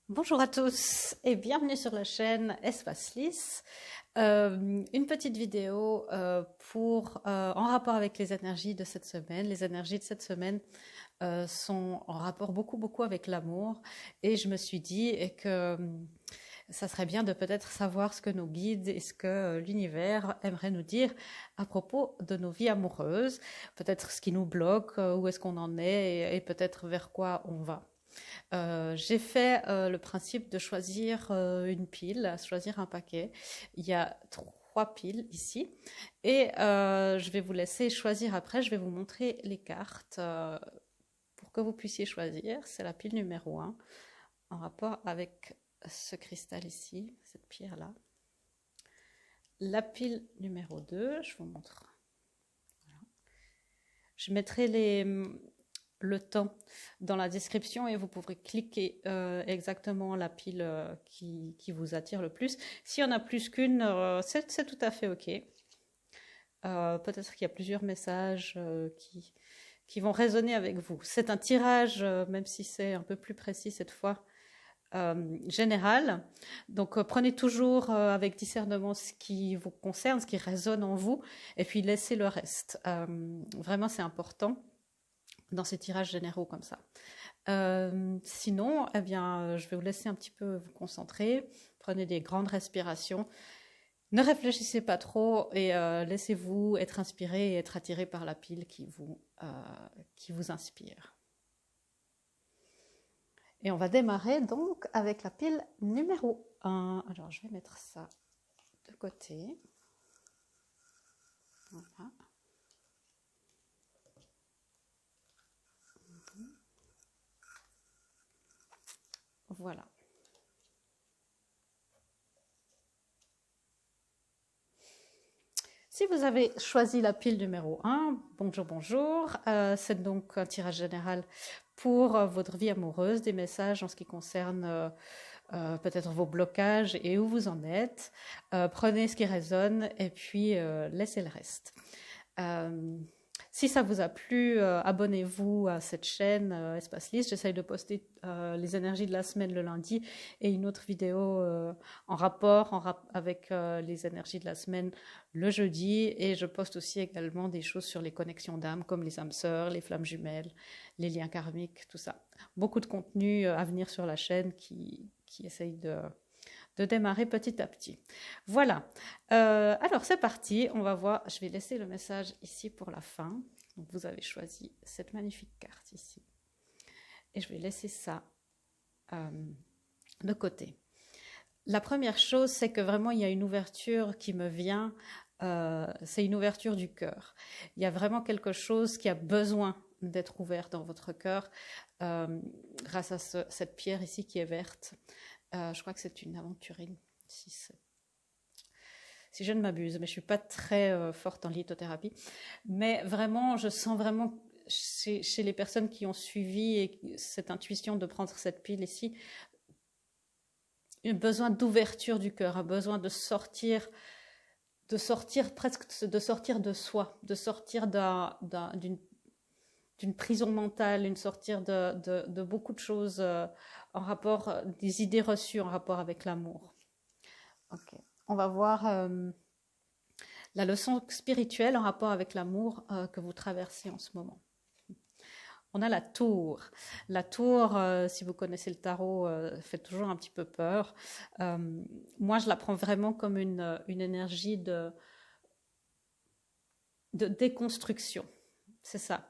Bonjour à tous et bienvenue sur la chaîne Espace Lys. Une petite vidéo en rapport avec les énergies de cette semaine. Les énergies de cette semaine sont en rapport beaucoup avec l'amour et je me suis dit que ça serait bien de peut-être savoir ce que nos guides et ce que l'univers aimerait nous dire à propos de nos vies amoureuses, peut-être ce qui nous bloque, où est-ce qu'on en est et peut-être vers quoi on va. J'ai fait le principe de choisir une pile, choisir un paquet. Il y a 3 piles ici et je vais vous laisser choisir après. Je vais vous montrer les cartes pour que vous puissiez choisir. C'est la pile numéro 1 en rapport avec ce cristal ici, cette pierre-là. La pile numéro 2, je vous montre. Voilà. Je mettrai le temps dans la description et vous pourrez cliquer exactement la pile qui vous attire le plus. S'il y en a plus qu'une, c'est tout à fait ok. Peut-être qu'il y a plusieurs messages qui vont résonner avec vous. C'est un tirage, même si c'est un peu plus précis cette fois, général. Donc prenez toujours avec discernement ce qui vous concerne, ce qui résonne en vous, et puis laissez le reste. Vraiment, c'est important dans ces tirages généraux comme ça. Sinon, eh bien, je vais vous laisser un petit peu vous concentrer. Prenez des grandes respirations. Ne réfléchissez pas trop et laissez-vous être inspiré et être attiré par la pile qui vous inspire. Et on va démarrer donc avec la pile numéro 1. Alors, je vais mettre ça de côté. Voilà. Voilà. Si vous avez choisi la pile numéro 1, bonjour, c'est donc un tirage général pour votre vie amoureuse, des messages en ce qui concerne peut-être vos blocages et où vous en êtes. Prenez ce qui résonne et puis laissez le reste. Si ça vous a plu, abonnez-vous à cette chaîne Espace Lys. J'essaye de poster les énergies de la semaine le lundi et une autre vidéo en rapport avec les énergies de la semaine le jeudi. Et je poste aussi également des choses sur les connexions d'âme comme les âmes sœurs, les flammes jumelles, les liens karmiques, tout ça. Beaucoup de contenu à venir sur la chaîne qui essaye de démarrer petit à petit. Voilà. Alors c'est parti, on va voir. Je vais laisser le message ici pour la fin. Donc, vous avez choisi cette magnifique carte ici. Et je vais laisser ça de côté. La première chose, c'est que vraiment il y a une ouverture qui me vient. C'est une ouverture du cœur. Il y a vraiment quelque chose qui a besoin d'être ouvert dans votre cœur grâce à cette pierre ici qui est verte. Je crois que c'est une aventurine, si je ne m'abuse, mais je ne suis pas très forte en lithothérapie. Mais vraiment, je sens vraiment chez les personnes qui ont suivi cette intuition de prendre cette pile ici, un besoin d'ouverture du cœur, un besoin de sortir presque, de sortir de soi, de sortir d'une prison mentale, une sortir de beaucoup de choses en rapport, des idées reçues en rapport avec l'amour. Ok, on va voir la leçon spirituelle en rapport avec l'amour que vous traversez en ce moment. On a la tour. La tour, si vous connaissez le tarot, fait toujours un petit peu peur. Moi, je la prends vraiment comme une énergie de déconstruction. C'est ça.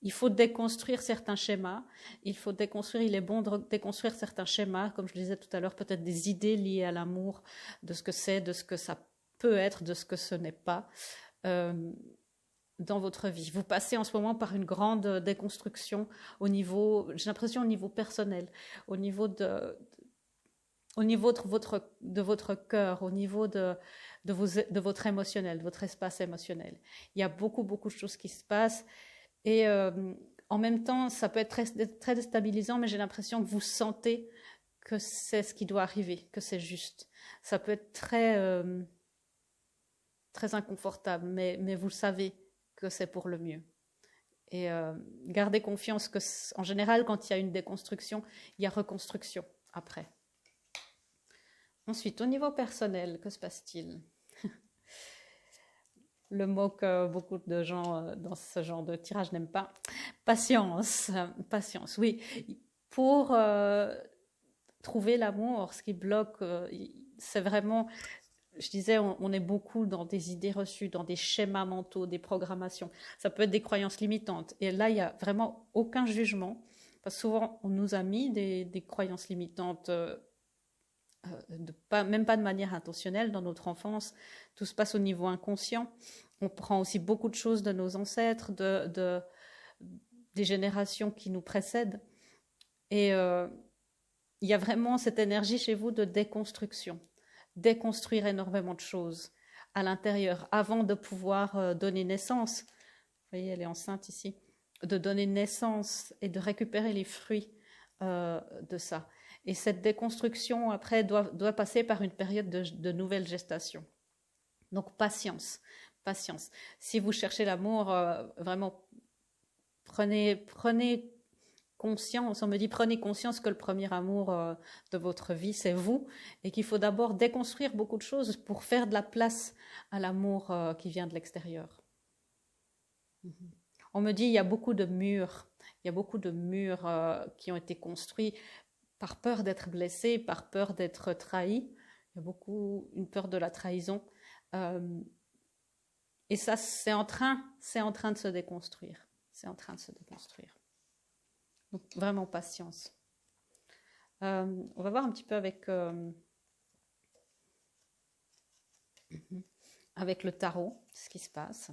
Il faut déconstruire certains schémas. Il est bon de déconstruire certains schémas, comme je le disais tout à l'heure, peut-être des idées liées à l'amour, de ce que c'est, de ce que ça peut être, de ce que ce n'est pas dans votre vie. Vous passez en ce moment par une grande déconstruction au niveau, j'ai l'impression au niveau personnel, au niveau de votre cœur, au niveau de votre émotionnel, de votre espace émotionnel. Il y a beaucoup de choses qui se passent. Et en même temps, ça peut être très déstabilisant, mais j'ai l'impression que vous sentez que c'est ce qui doit arriver, que c'est juste. Ça peut être très inconfortable, mais vous savez que c'est pour le mieux. Et gardez confiance que, en général, quand il y a une déconstruction, il y a reconstruction après. Ensuite, au niveau personnel, que se passe-t-il? Le mot que beaucoup de gens dans ce genre de tirage n'aiment pas. Patience, patience, oui. Pour trouver l'amour, ce qui bloque, c'est vraiment, je disais, on est beaucoup dans des idées reçues, dans des schémas mentaux, des programmations. Ça peut être des croyances limitantes. Et là, il n'y a vraiment aucun jugement. Parce que souvent, on nous a mis des croyances limitantes, même pas de manière intentionnelle dans notre enfance. Tout se passe au niveau inconscient. On prend aussi beaucoup de choses de nos ancêtres, des générations qui nous précèdent. Et il y a vraiment cette énergie chez vous de déconstruction. Déconstruire énormément de choses à l'intérieur avant de pouvoir donner naissance. Vous voyez, elle est enceinte ici. De donner naissance et de récupérer les fruits de ça. Et cette déconstruction, après, doit passer par une période de nouvelle gestation. Donc, patience, patience. Si vous cherchez l'amour, vraiment, prenez conscience. On me dit, prenez conscience que le premier amour de votre vie, c'est vous, et qu'il faut d'abord déconstruire beaucoup de choses pour faire de la place à l'amour qui vient de l'extérieur. On me dit, il y a beaucoup de murs. Il y a beaucoup de murs qui ont été construits par peur d'être blessé, par peur d'être trahi. Il y a beaucoup une peur de la trahison. Et ça, c'est en train de se déconstruire. C'est en train de se déconstruire. Donc, vraiment patience. On va voir un petit peu avec le tarot ce qui se passe.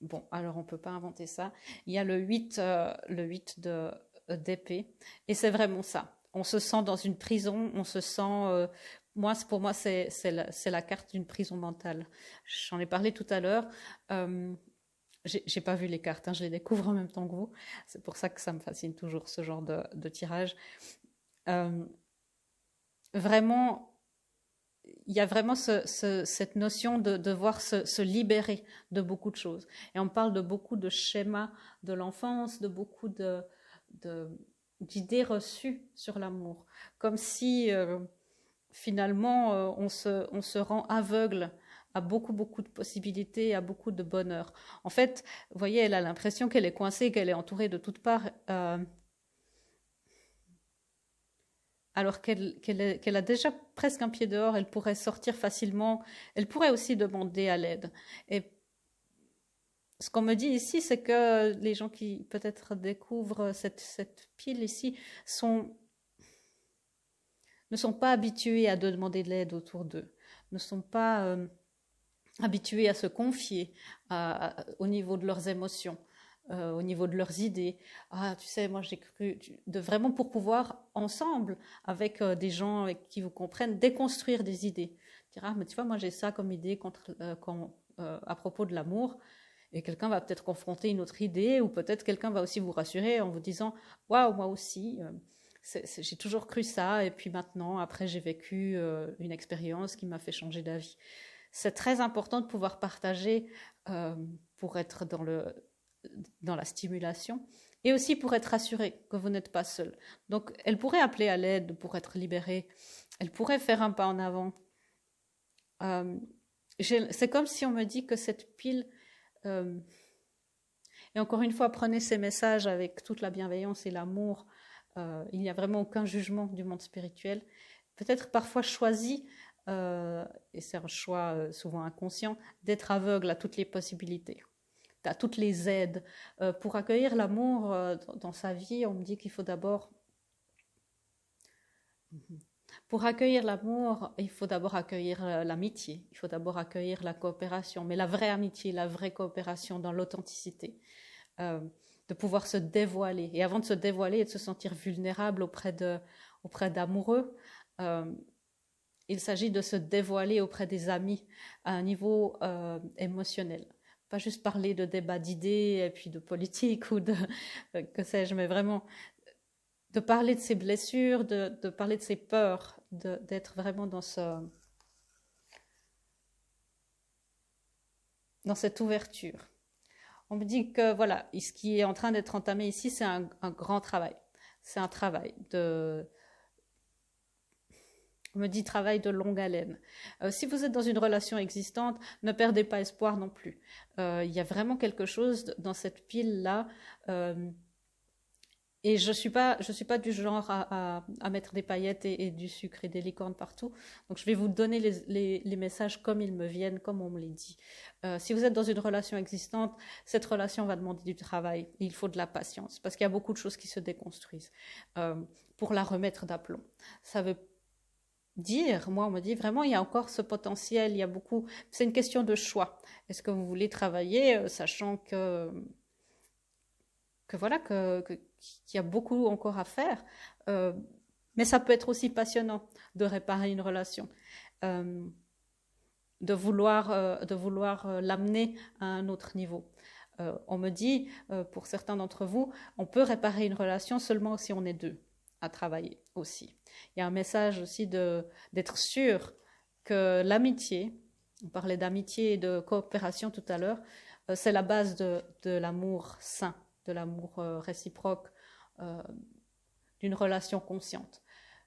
Bon, alors on ne peut pas inventer ça. Il y a le 8 d'épée. Et c'est vraiment ça. On se sent dans une prison, on se sent... pour moi, c'est la carte d'une prison mentale. J'en ai parlé tout à l'heure. J'ai pas vu les cartes, je les découvre en même temps que vous. C'est pour ça que ça me fascine toujours, ce genre de tirage. Vraiment, il y a vraiment cette notion de devoir se libérer de beaucoup de choses. Et on parle de beaucoup de schémas de l'enfance, de beaucoup d'idées reçues sur l'amour. Comme si, finalement, on se rend aveugle à beaucoup de possibilités, à beaucoup de bonheur. En fait, vous voyez, elle a l'impression qu'elle est coincée, qu'elle est entourée de toutes parts, alors qu'elle a déjà presque un pied dehors, elle pourrait sortir facilement, elle pourrait aussi demander à l'aide. Et ce qu'on me dit ici, c'est que les gens qui peut-être découvrent cette pile ici ne sont pas habitués à demander de l'aide autour d'eux, ne sont pas habitués à se confier au niveau de leurs émotions, au niveau de leurs idées. Ah, tu sais, moi j'ai cru, vraiment pour pouvoir ensemble, avec des gens avec qui vous comprennent, déconstruire des idées. Dire, ah, mais tu vois, moi j'ai ça comme idée à propos de l'amour. Et quelqu'un va peut-être confronter une autre idée, ou peut-être quelqu'un va aussi vous rassurer en vous disant, waouh, moi aussi. J'ai toujours cru ça, et puis maintenant, après, j'ai vécu une expérience qui m'a fait changer d'avis. C'est très important de pouvoir partager pour être dans la stimulation, et aussi pour être assuré que vous n'êtes pas seul. Donc, elle pourrait appeler à l'aide pour être libérée. Elle pourrait faire un pas en avant. C'est comme si on me dit que cette pile... et encore une fois, prenez ces messages avec toute la bienveillance et l'amour. Il n'y a vraiment aucun jugement du monde spirituel. Peut-être parfois choisi, et c'est un choix souvent inconscient, d'être aveugle à toutes les possibilités, à toutes les aides. Pour accueillir l'amour dans sa vie, on me dit qu'il faut d'abord... Pour accueillir l'amour, il faut d'abord accueillir l'amitié, il faut d'abord accueillir la coopération, mais la vraie amitié, la vraie coopération dans l'authenticité. De pouvoir se dévoiler. Et avant de se dévoiler et de se sentir vulnérable auprès d'amoureux, il s'agit de se dévoiler auprès des amis à un niveau émotionnel. Pas juste parler de débats d'idées et puis de politique ou de que sais-je, mais vraiment de parler de ses blessures, de parler de ses peurs, d'être vraiment dans cette ouverture. On me dit que voilà, ce qui est en train d'être entamé ici, c'est un grand travail. C'est un travail on me dit travail de longue haleine. Si vous êtes dans une relation existante, ne perdez pas espoir non plus. Il y a vraiment quelque chose dans cette pile-là. Et je suis pas du genre à mettre des paillettes et du sucre et des licornes partout. Donc je vais vous donner les messages comme ils me viennent, comme on me les dit. Si vous êtes dans une relation existante, cette relation va demander du travail. Il faut de la patience parce qu'il y a beaucoup de choses qui se déconstruisent pour la remettre d'aplomb. Ça veut dire, moi on me dit vraiment il y a encore ce potentiel, il y a beaucoup, c'est une question de choix. Est-ce que vous voulez travailler sachant que voilà qu'il y a beaucoup encore à faire, mais ça peut être aussi passionnant de réparer une relation, de vouloir l'amener à un autre niveau. On me dit, pour certains d'entre vous, on peut réparer une relation seulement si on est deux à travailler aussi. Il y a un message aussi d'être sûr que l'amitié, on parlait d'amitié et de coopération tout à l'heure, c'est la base de l'amour sain, de l'amour réciproque, d'une relation consciente.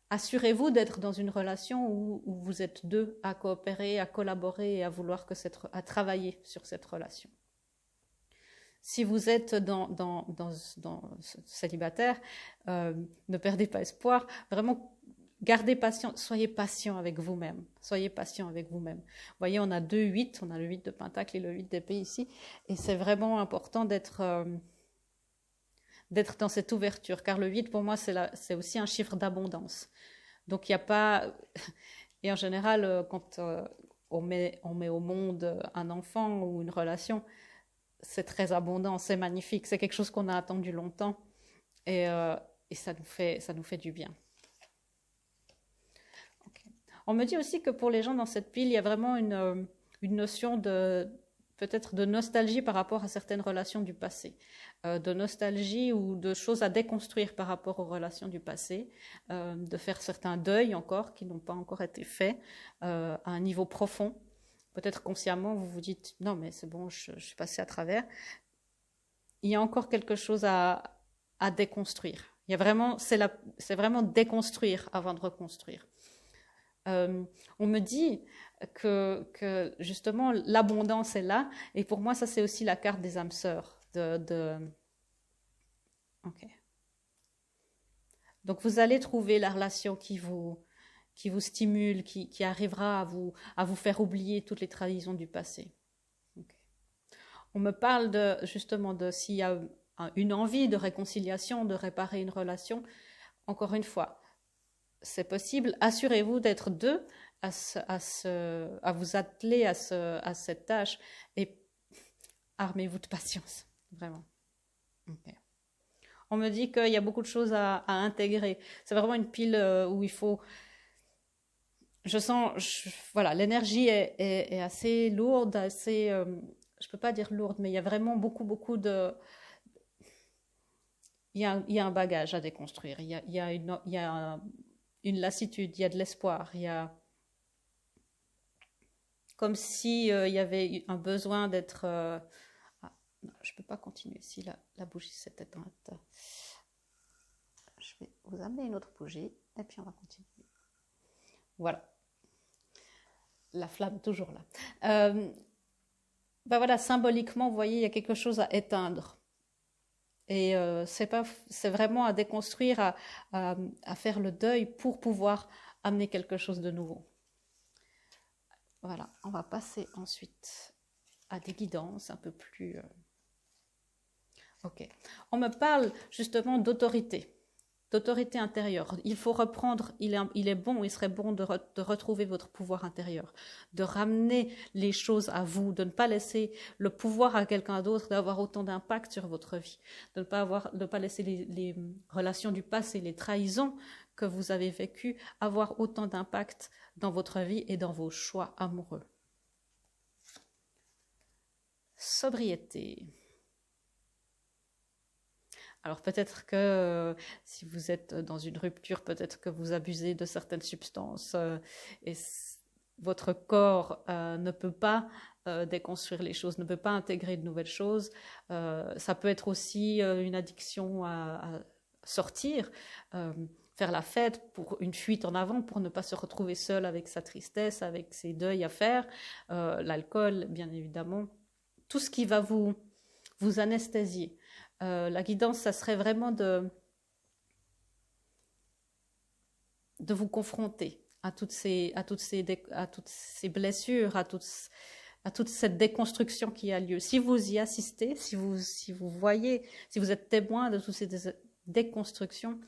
Assurez-vous d'être dans une relation où vous êtes deux à coopérer, à collaborer et à vouloir à travailler sur cette relation. Si vous êtes célibataire, ne perdez pas espoir. Vraiment, gardez patience. Soyez patient avec vous-même. Soyez patient avec vous-même. Vous voyez, on a 2 8. On a le 8 de Pentacle et le 8 d'épée ici. Et c'est vraiment important d'être dans cette ouverture. Car le 8, pour moi, c'est aussi un chiffre d'abondance. Donc, il n'y a pas... Et en général, quand on met au monde un enfant ou une relation, c'est très abondant, c'est magnifique, c'est quelque chose qu'on a attendu longtemps et ça nous fait du bien. Okay. On me dit aussi que pour les gens dans cette pile, il y a vraiment une notion peut-être de nostalgie par rapport à certaines relations du passé, de nostalgie ou de choses à déconstruire par rapport aux relations du passé, de faire certains deuils encore qui n'ont pas encore été faits à un niveau profond. Peut-être consciemment, vous vous dites « Non, mais c'est bon, je suis passée à travers ». Il y a encore quelque chose à déconstruire. Il y a vraiment, c'est vraiment déconstruire avant de reconstruire. On me dit que justement, l'abondance est là. Et pour moi, ça, c'est aussi la carte des âmes sœurs. Okay. Donc, vous allez trouver la relation qui vous stimule, qui arrivera à vous faire oublier toutes les trahisons du passé. Okay. On me parle justement de s'il y a une envie de réconciliation, de réparer une relation. Encore une fois, c'est possible. Assurez-vous d'être deux à vous atteler à cette tâche et armez-vous de patience, vraiment. Okay. On me dit qu'il y a beaucoup de choses à intégrer. C'est vraiment une pile où il faut... Je sens, voilà, l'énergie est assez lourde, assez, je peux pas dire lourde, mais il y a vraiment beaucoup de, il y a un bagage à déconstruire, il y a une lassitude, il y a de l'espoir, il y a comme si il y avait un besoin d'être, non, je peux pas continuer si la bougie s'est éteinte. Je vais vous amener une autre bougie et puis on va continuer. Voilà. La flamme toujours là. Ben voilà, symboliquement, vous voyez, il y a quelque chose à éteindre. Et c'est vraiment à déconstruire, à faire le deuil pour pouvoir amener quelque chose de nouveau. Voilà, on va passer ensuite à des guidances un peu plus... Ok. On me parle justement d'autorité intérieure. Il faut reprendre, il serait bon de retrouver votre pouvoir intérieur, de ramener les choses à vous, de ne pas laisser le pouvoir à quelqu'un d'autre d'avoir autant d'impact sur votre vie, de ne pas laisser les relations du passé, les trahisons que vous avez vécues avoir autant d'impact dans votre vie et dans vos choix amoureux. Sobriété. Alors peut-être que si vous êtes dans une rupture, peut-être que vous abusez de certaines substances et votre corps ne peut pas déconstruire les choses, ne peut pas intégrer de nouvelles choses. Ça peut être aussi une addiction à sortir, faire la fête, pour une fuite en avant, pour ne pas se retrouver seul avec sa tristesse, avec ses deuils à faire, l'alcool, bien évidemment, tout ce qui va vous anesthésier. La guidance, ça serait vraiment de vous confronter à toutes ces blessures, à toute cette déconstruction qui a lieu. Si vous y assistez, si vous voyez, si vous êtes témoin de toutes ces déconstructions,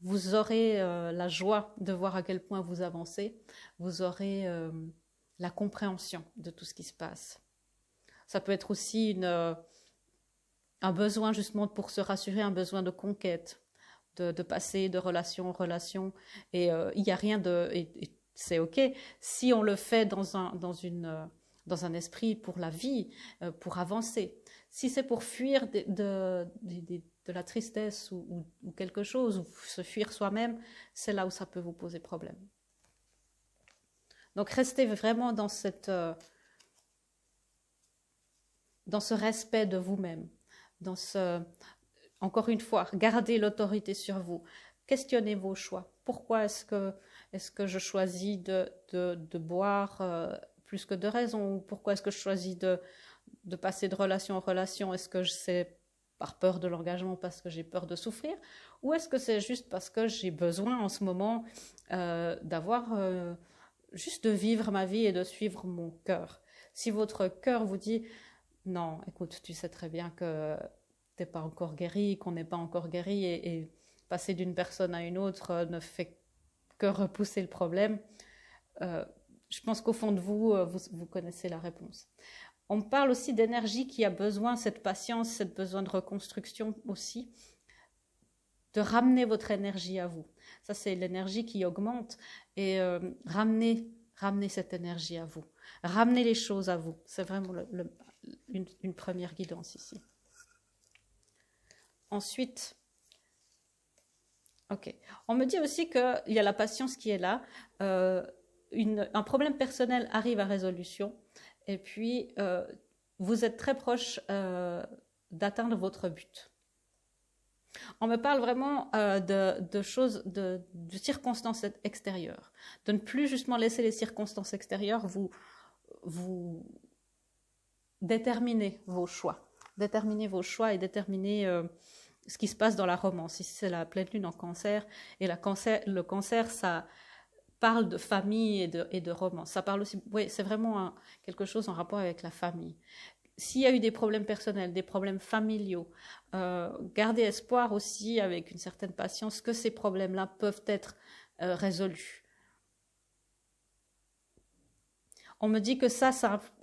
vous aurez la joie de voir à quel point vous avancez, vous aurez la compréhension de tout ce qui se passe. Ça peut être aussi un besoin justement pour se rassurer, un besoin de conquête, de passer de relation en relation, et il n'y a rien de... et c'est ok si on le fait dans un esprit pour la vie, pour avancer. Si c'est pour fuir de la tristesse ou quelque chose, ou se fuir soi-même, c'est là où ça peut vous poser problème. Donc restez vraiment dans ce respect de vous-même, encore une fois, gardez l'autorité sur vous, questionnez vos choix. Pourquoi est-ce que je choisis de boire plus que de raison? Pourquoi est-ce que je choisis de passer de relation en relation? Est-ce que c'est par peur de l'engagement, parce que j'ai peur de souffrir? Ou est-ce que c'est juste parce que j'ai besoin en ce moment juste de vivre ma vie et de suivre mon cœur? Si votre cœur vous dit non, écoute, tu sais très bien que t'es pas encore guéri, qu'on n'est pas encore guéri, et passer d'une personne à une autre ne fait que repousser le problème, je pense qu'au fond de vous, vous connaissez la réponse. On me parle aussi d'énergie qui a besoin, cette patience, cette besoin de reconstruction aussi, de ramener votre énergie à vous. Ça, c'est l'énergie qui augmente, et ramenez cette énergie à vous. Ramenez les choses à vous. C'est vraiment une première guidance ici. Ensuite, ok. On me dit aussi qu'il y a la patience qui est là. Un problème personnel arrive à résolution, et puis vous êtes très proche d'atteindre votre but. On me parle vraiment de choses, de circonstances extérieures, de ne plus justement laisser les circonstances extérieures vous déterminer vos choix. Déterminer vos choix et déterminer ce qui se passe dans la romance. Ici, c'est la pleine lune en cancer, et le cancer, ça parle de famille et de romance. Ça parle aussi, oui, c'est vraiment quelque chose en rapport avec la famille. S'il y a eu des problèmes personnels, des problèmes familiaux, gardez espoir aussi, avec une certaine patience, que ces problèmes-là peuvent être résolus. On me dit que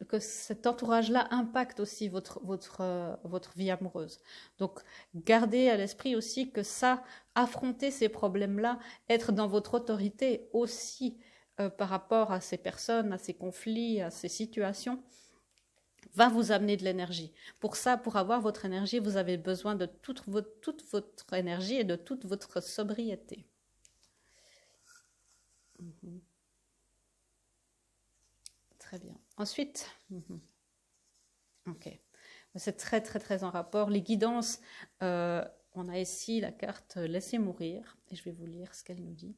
que cet entourage-là impacte aussi votre vie amoureuse. Donc, gardez à l'esprit aussi que affronter ces problèmes-là, être dans votre autorité aussi par rapport à ces personnes, à ces conflits, à ces situations, va vous amener de l'énergie. Pour ça, pour avoir votre énergie, vous avez besoin de toute votre énergie et de toute votre sobriété. Très bien. Ensuite, ok, c'est très très très en rapport. Les guidances, on a ici la carte Laissez mourir, et je vais vous lire ce qu'elle nous dit.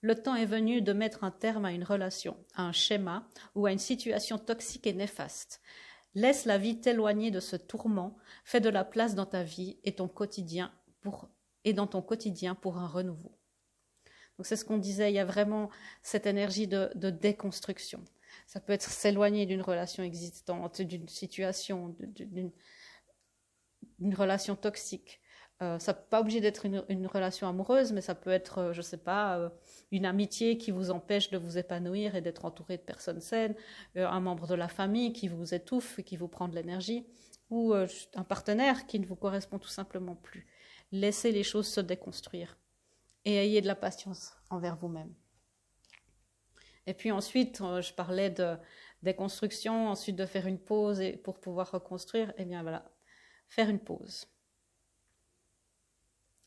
Le temps est venu de mettre un terme à une relation, à un schéma ou à une situation toxique et néfaste. Laisse la vie t'éloigner de ce tourment, fais de la place dans ta vie et dans ton quotidien pour un renouveau. Donc c'est ce qu'on disait, il y a vraiment cette énergie de déconstruction. Ça peut être s'éloigner d'une relation existante, d'une situation, d'une relation toxique. Ça n'est pas obligé d'être une relation amoureuse, mais ça peut être, je ne sais pas, une amitié qui vous empêche de vous épanouir et d'être entouré de personnes saines, un membre de la famille qui vous étouffe et qui vous prend de l'énergie, ou un partenaire qui ne vous correspond tout simplement plus. Laissez les choses se déconstruire et ayez de la patience envers vous-même. Et puis ensuite, je parlais de déconstruction, ensuite de faire une pause pour pouvoir reconstruire. Eh bien voilà, faire une pause.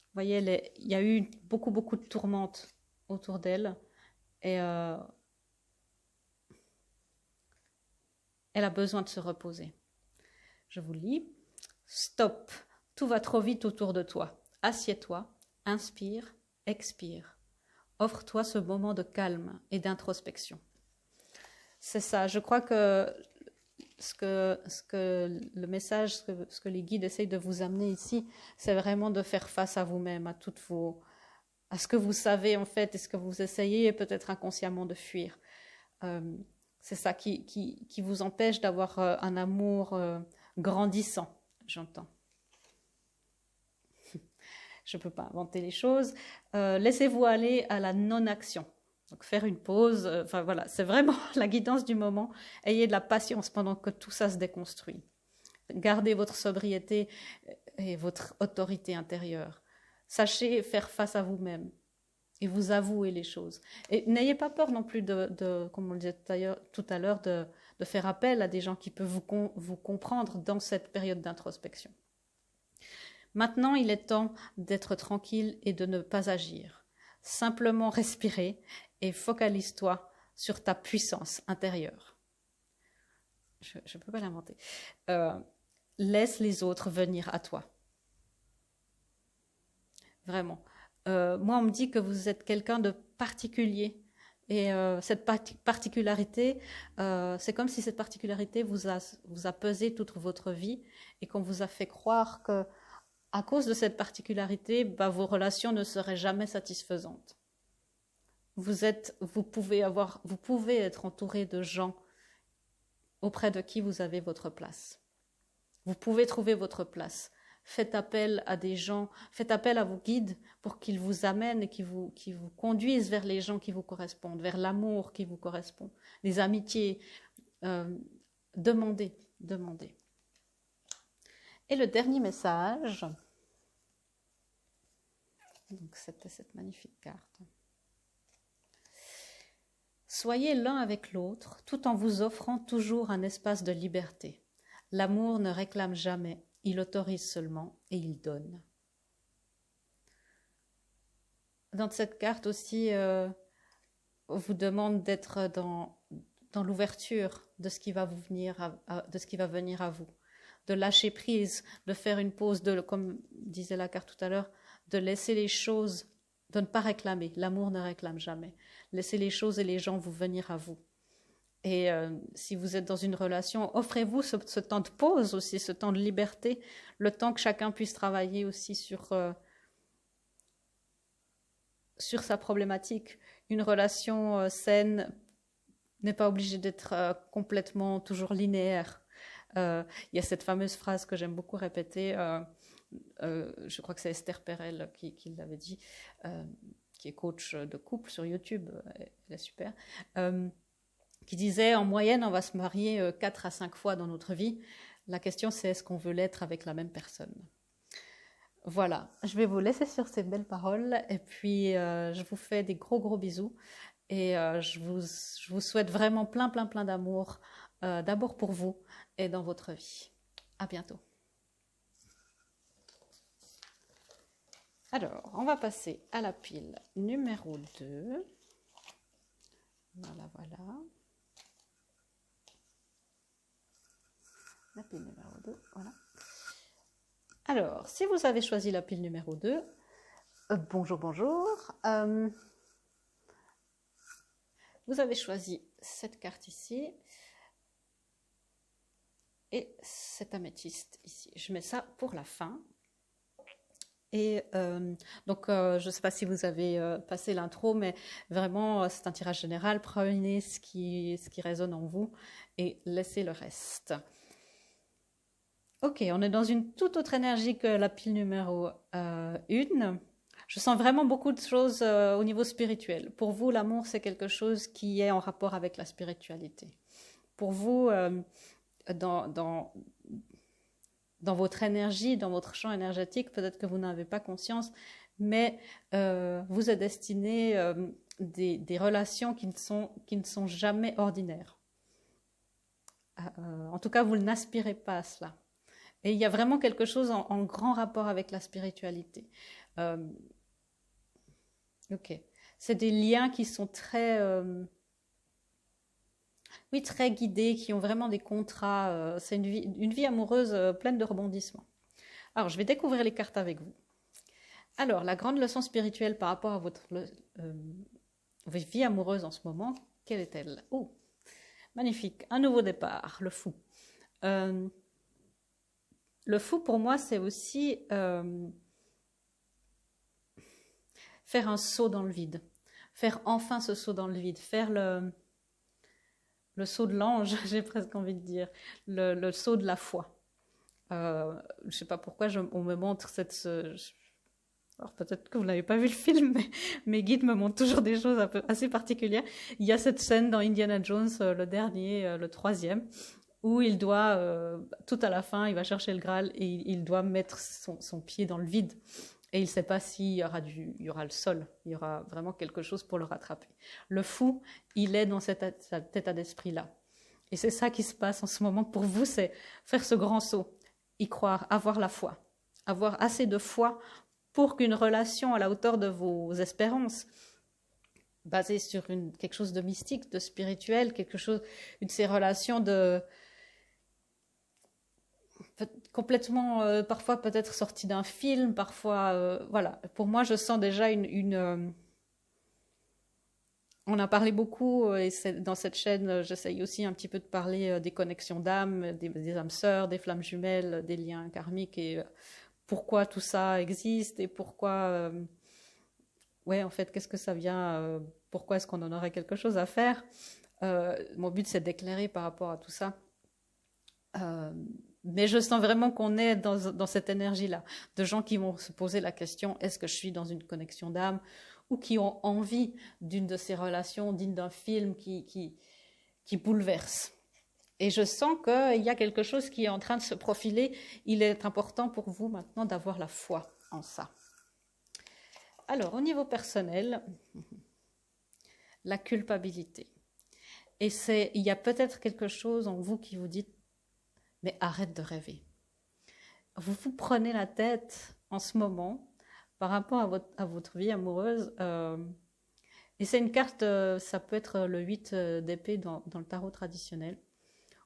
Vous voyez, il y a eu beaucoup de tourmentes autour d'elle, et elle a besoin de se reposer. Je vous lis. Stop, tout va trop vite autour de toi. Assieds-toi, inspire, expire. Offre-toi ce moment de calme et d'introspection. C'est ça, je crois que ce que le message, ce que les guides essayent de vous amener ici, c'est vraiment de faire face à vous-même, à ce que vous savez en fait et ce que vous essayez peut-être inconsciemment de fuir. C'est ça qui vous empêche d'avoir un amour grandissant, j'entends. Je ne peux pas inventer les choses. Laissez-vous aller à la non-action. Donc faire une pause, enfin voilà, c'est vraiment la guidance du moment. Ayez de la patience pendant que tout ça se déconstruit. Gardez votre sobriété et votre autorité intérieure. Sachez faire face à vous-même et vous avouer les choses. Et n'ayez pas peur non plus comme on le disait tout à l'heure, de faire appel à des gens qui peuvent vous comprendre dans cette période d'introspection. Maintenant, il est temps d'être tranquille et de ne pas agir. Simplement respirer et focalise-toi sur ta puissance intérieure. Je ne peux pas l'inventer. Laisse les autres venir à toi. Vraiment. Moi, on me dit que vous êtes quelqu'un de particulier. Et cette particularité, c'est comme si cette particularité vous a pesé toute votre vie et qu'on vous a fait croire que à cause de cette particularité, vos relations ne seraient jamais satisfaisantes. Vous pouvez être entouré de gens auprès de qui vous avez votre place. Vous pouvez trouver votre place. Faites appel à des gens, faites appel à vos guides pour qu'ils vous amènent et qui vous conduisent vers les gens qui vous correspondent, vers l'amour qui vous correspond, les amitiés. Demandez. Et le dernier message, donc c'était cette magnifique carte. Soyez l'un avec l'autre tout en vous offrant toujours un espace de liberté. L'amour ne réclame jamais, il autorise seulement et il donne. Dans cette carte aussi, on vous demande d'être dans l'ouverture de ce qui va vous venir de ce qui va venir à vous, de lâcher prise, de faire une pause, comme disait la carte tout à l'heure, de laisser les choses, de ne pas réclamer. L'amour ne réclame jamais. Laissez les choses et les gens vous venir à vous. Et si vous êtes dans une relation, offrez-vous ce temps de pause aussi, ce temps de liberté, le temps que chacun puisse travailler aussi sur sa problématique. Une relation saine n'est pas obligée d'être complètement toujours linéaire. Il y a cette fameuse phrase que j'aime beaucoup répéter, je crois que c'est Esther Perel qui l'avait dit, qui est coach de couple sur YouTube, elle est super, qui disait en moyenne on va se marier 4 à 5 fois dans notre vie. La question c'est est-ce qu'on veut l'être avec la même personne. Voilà, je vais vous laisser sur ces belles paroles et puis je vous fais des gros bisous et je vous souhaite vraiment plein d'amour, d'abord pour vous et dans votre vie. À bientôt. Alors, on va passer à la pile numéro 2. Voilà. La pile numéro 2, voilà. Alors, si vous avez choisi la pile numéro 2, bonjour. Vous avez choisi cette carte ici et cette améthyste ici. Je mets ça pour la fin. Et donc, je ne sais pas si vous avez passé l'intro, mais vraiment, c'est un tirage général. Prenez ce qui résonne en vous et laissez le reste. Ok, on est dans une toute autre énergie que la pile numéro 1. Je sens vraiment beaucoup de choses au niveau spirituel. Pour vous, l'amour, c'est quelque chose qui est en rapport avec la spiritualité. Pour vous, dans votre énergie, dans votre champ énergétique, peut-être que vous n'en avez pas conscience, mais vous êtes destiné des relations qui ne sont jamais ordinaires. En tout cas, vous n'aspirez pas à cela. Et il y a vraiment quelque chose en grand rapport avec la spiritualité. Ok. C'est des liens qui sont très guidés, qui ont vraiment des contrats. C'est une vie amoureuse pleine de rebondissements. Alors, je vais découvrir les cartes avec vous. Alors, la grande leçon spirituelle par rapport à votre vie amoureuse en ce moment, quelle est-elle? Oh, magnifique, un nouveau départ, le fou. Le fou, pour moi, c'est aussi faire un saut dans le vide. Faire enfin ce saut dans le vide. Faire le saut de l'ange, j'ai presque envie de dire. Le saut de la foi. Je ne sais pas pourquoi on me montre alors peut-être que vous n'avez pas vu le film, mais mes guides me montrent toujours des choses assez particulières. Il y a cette scène dans Indiana Jones, le dernier, le troisième, où il doit, tout à la fin, il va chercher le Graal et il doit mettre son pied dans le vide. Et il ne sait pas s'il y aura le sol, il y aura vraiment quelque chose pour le rattraper. Le fou, il est dans cet état d'esprit-là. Et c'est ça qui se passe en ce moment pour vous, c'est faire ce grand saut, y croire, avoir la foi, avoir assez de foi pour qu'une relation à la hauteur de vos espérances, basée sur quelque chose de mystique, de spirituel, une de ces relations complètement, parfois peut-être sorties d'un film, parfois, voilà. Pour moi, je sens déjà on a parlé beaucoup, et dans cette chaîne, j'essaye aussi un petit peu de parler des connexions d'âmes, des âmes sœurs, des flammes jumelles, des liens karmiques, et pourquoi tout ça existe, et pourquoi, ouais, en fait, qu'est-ce que ça vient, pourquoi est-ce qu'on en aurait quelque chose à faire. Mon but, c'est d'éclairer par rapport à tout ça. Mais je sens vraiment qu'on est dans cette énergie-là, de gens qui vont se poser la question, est-ce que je suis dans une connexion d'âme, ou qui ont envie d'une de ces relations, digne d'un film qui bouleverse. Et je sens qu'il y a quelque chose qui est en train de se profiler. Il est important pour vous maintenant d'avoir la foi en ça. Alors, au niveau personnel, la culpabilité. Et il y a peut-être quelque chose en vous qui vous dit, mais arrête de rêver. Vous vous prenez la tête en ce moment par rapport à votre vie amoureuse. Et c'est une carte, ça peut être le 8 d'épée dans le tarot traditionnel,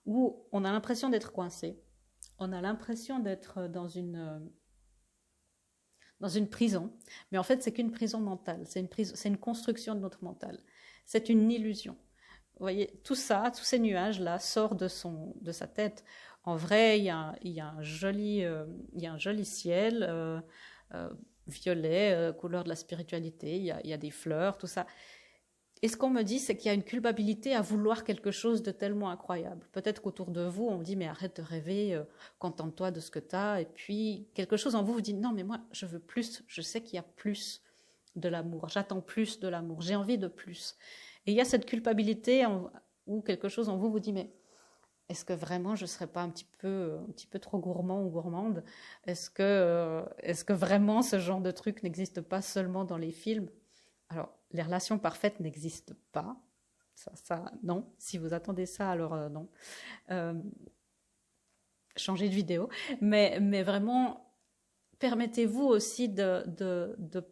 où on a l'impression d'être coincé. On a l'impression d'être dans une prison. Mais en fait, c'est qu'une prison mentale. C'est une construction de notre mental. C'est une illusion. Vous voyez, tout ça, tous ces nuages-là sortent de sa tête. En vrai, il y a un joli ciel violet, couleur de la spiritualité. Il y a des fleurs, tout ça. Et ce qu'on me dit, c'est qu'il y a une culpabilité à vouloir quelque chose de tellement incroyable. Peut-être qu'autour de vous, on vous dit, mais arrête de rêver, contente-toi de ce que tu as. Et puis, quelque chose en vous vous dit, non, mais moi, je veux plus. Je sais qu'il y a plus de l'amour. J'attends plus de l'amour. J'ai envie de plus. Et il y a cette culpabilité où quelque chose en vous vous dit, mais est-ce que vraiment je ne serais pas un petit peu trop gourmand ou gourmande? Est-ce que vraiment ce genre de truc n'existe pas seulement dans les films? Alors, les relations parfaites n'existent pas. Ça, non. Si vous attendez ça, alors non. Changez de vidéo. Mais vraiment, permettez-vous aussi de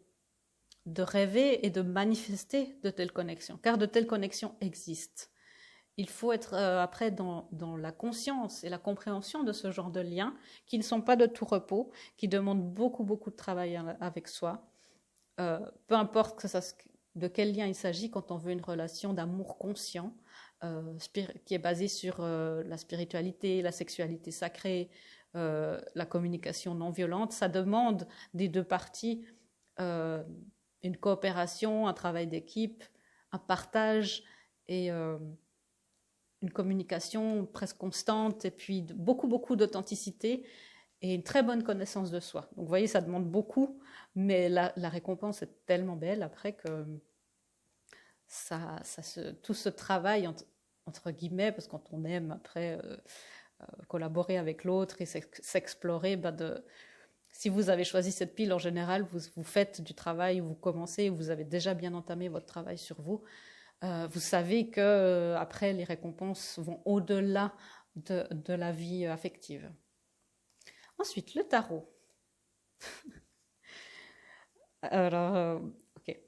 rêver et de manifester de telles connexions, car de telles connexions existent. Il faut être après dans la conscience et la compréhension de ce genre de liens qui ne sont pas de tout repos, qui demandent beaucoup, beaucoup de travail avec soi. Peu importe de quel lien il s'agit, quand on veut une relation d'amour conscient, qui est basée sur la spiritualité, la sexualité sacrée, la communication non violente, ça demande des deux parties une coopération, un travail d'équipe, un partage et une communication presque constante, et puis beaucoup, beaucoup d'authenticité et une très bonne connaissance de soi. Donc vous voyez, ça demande beaucoup, mais la récompense est tellement belle après que tout ce travail, entre guillemets, parce que quand on aime après collaborer avec l'autre et s'explorer, si vous avez choisi cette pile, en général, vous faites du travail, vous commencez, vous avez déjà bien entamé votre travail sur vous. Vous savez que après les récompenses vont au-delà de la vie affective. Ensuite, le tarot. Alors, ok.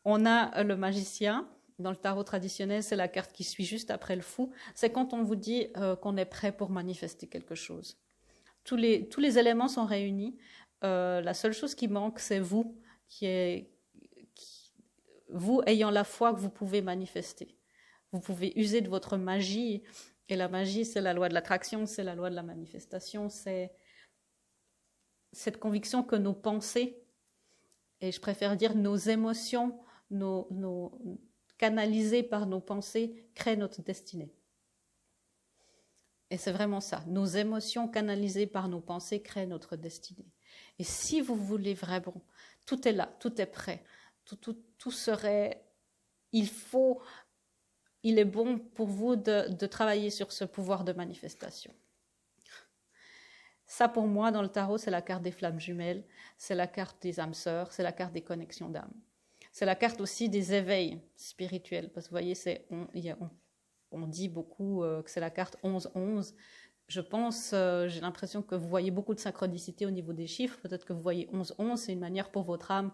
On a le magicien. Dans le tarot traditionnel, c'est la carte qui suit juste après le fou. C'est quand on vous dit qu'on est prêt pour manifester quelque chose. Tous les éléments sont réunis. la seule chose qui manque, c'est vous, vous ayant la foi que vous pouvez manifester. Vous pouvez user de votre magie, et la magie, c'est la loi de l'attraction, c'est la loi de la manifestation, c'est cette conviction que nos pensées, et je préfère dire nos émotions, canalisées par nos pensées, créent notre destinée. Et c'est vraiment ça. Nos émotions canalisées par nos pensées créent notre destinée. Et si vous voulez vraiment, tout est là, tout est prêt. Tout serait... Il est bon pour vous de travailler sur ce pouvoir de manifestation. Ça, pour moi, dans le tarot, c'est la carte des flammes jumelles, c'est la carte des âmes sœurs, c'est la carte des connexions d'âmes. C'est la carte aussi des éveils spirituels. Parce que vous voyez, on dit beaucoup que c'est la carte 11-11. Je pense, j'ai l'impression que vous voyez beaucoup de synchronicité au niveau des chiffres. Peut-être que vous voyez 11-11, c'est une manière pour votre âme,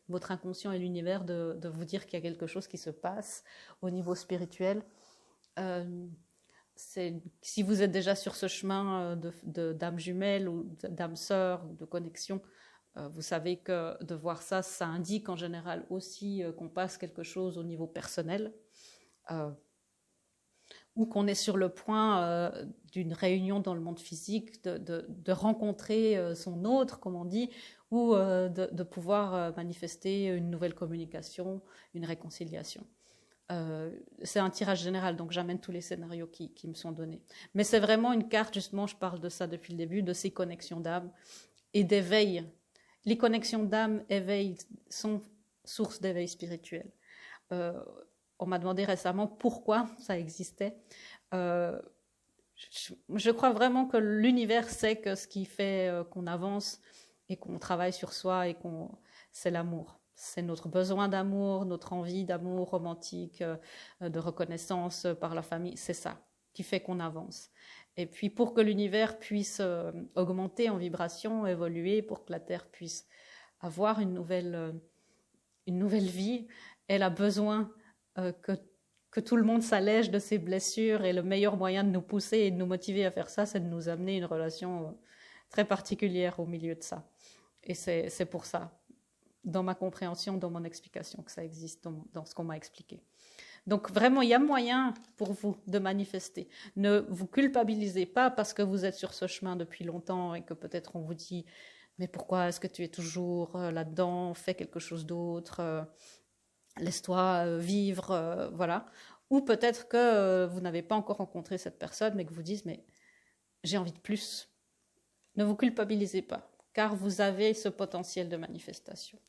votre inconscient et l'univers de vous dire qu'il y a quelque chose qui se passe au niveau spirituel. Si vous êtes déjà sur ce chemin d'âme jumelle ou d'âme sœur, de connexion, vous savez que de voir ça, ça indique en général aussi qu'on passe quelque chose au niveau personnel. Ou qu'on est sur le point d'une réunion dans le monde physique, de rencontrer son autre, comme on dit, ou de pouvoir manifester une nouvelle communication, une réconciliation. C'est un tirage général, donc j'amène tous les scénarios qui me sont donnés. Mais c'est vraiment une carte, justement, je parle de ça depuis le début, de ces connexions d'âme et d'éveil. Les connexions d'âme, éveil, sont source d'éveil spirituel. On m'a demandé récemment pourquoi ça existait. Je crois vraiment que l'univers sait que ce qui fait qu'on avance et qu'on travaille sur soi, c'est l'amour. C'est notre besoin d'amour, notre envie d'amour romantique, de reconnaissance par la famille. C'est ça qui fait qu'on avance. Et puis pour que l'univers puisse augmenter en vibration, évoluer, pour que la Terre puisse avoir une nouvelle vie, elle a besoin que tout le monde s'allège de ses blessures, et le meilleur moyen de nous pousser et de nous motiver à faire ça, c'est de nous amener une relation très particulière au milieu de ça. Et c'est pour ça, dans ma compréhension, dans mon explication, que ça existe dans ce qu'on m'a expliqué. Donc vraiment, il y a moyen pour vous de manifester. Ne vous culpabilisez pas parce que vous êtes sur ce chemin depuis longtemps et que peut-être on vous dit « mais pourquoi est-ce que tu es toujours là-dedans? Fais quelque chose d'autre. Laisse-toi vivre. » Voilà. Ou peut-être que vous n'avez pas encore rencontré cette personne, mais que vous dites « mais j'ai envie de plus ». Ne vous culpabilisez pas, car vous avez ce potentiel de manifestation.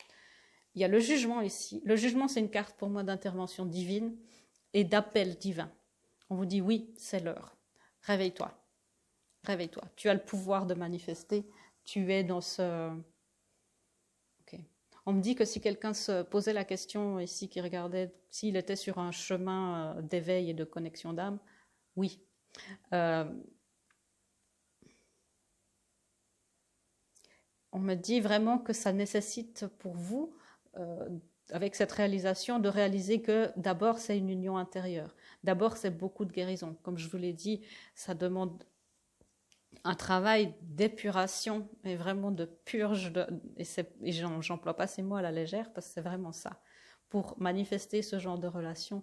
Il y a le jugement ici. Le jugement, c'est une carte pour moi d'intervention divine et d'appel divin. On vous dit oui, c'est l'heure. Réveille-toi. Réveille-toi. Tu as le pouvoir de manifester. Tu es dans ce... Ok. On me dit que si quelqu'un se posait la question ici, qui regardait, s'il était sur un chemin d'éveil et de connexion d'âme, oui. On me dit vraiment que ça nécessite pour vous, avec cette réalisation, de réaliser que d'abord c'est une union intérieure. D'abord c'est beaucoup de guérison. Comme je vous l'ai dit, ça demande un travail d'épuration et vraiment de purge. Et j'emploie pas ces mots à la légère parce que c'est vraiment ça. Pour manifester ce genre de relation,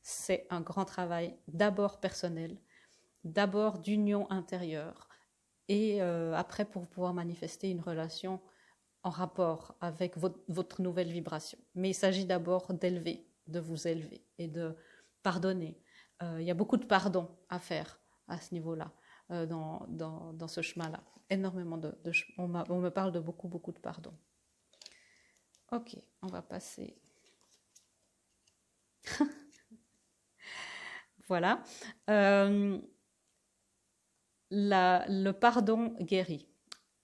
c'est un grand travail d'abord personnel, d'abord d'union intérieure. Et après, pour pouvoir manifester une relation en rapport avec votre nouvelle vibration. Mais il s'agit d'abord d'élever, de vous élever et de pardonner. Il y a beaucoup de pardon à faire à ce niveau-là, dans ce chemin-là. Énormément on me parle de beaucoup de pardon. Ok, on va passer. Voilà. Le pardon guérit.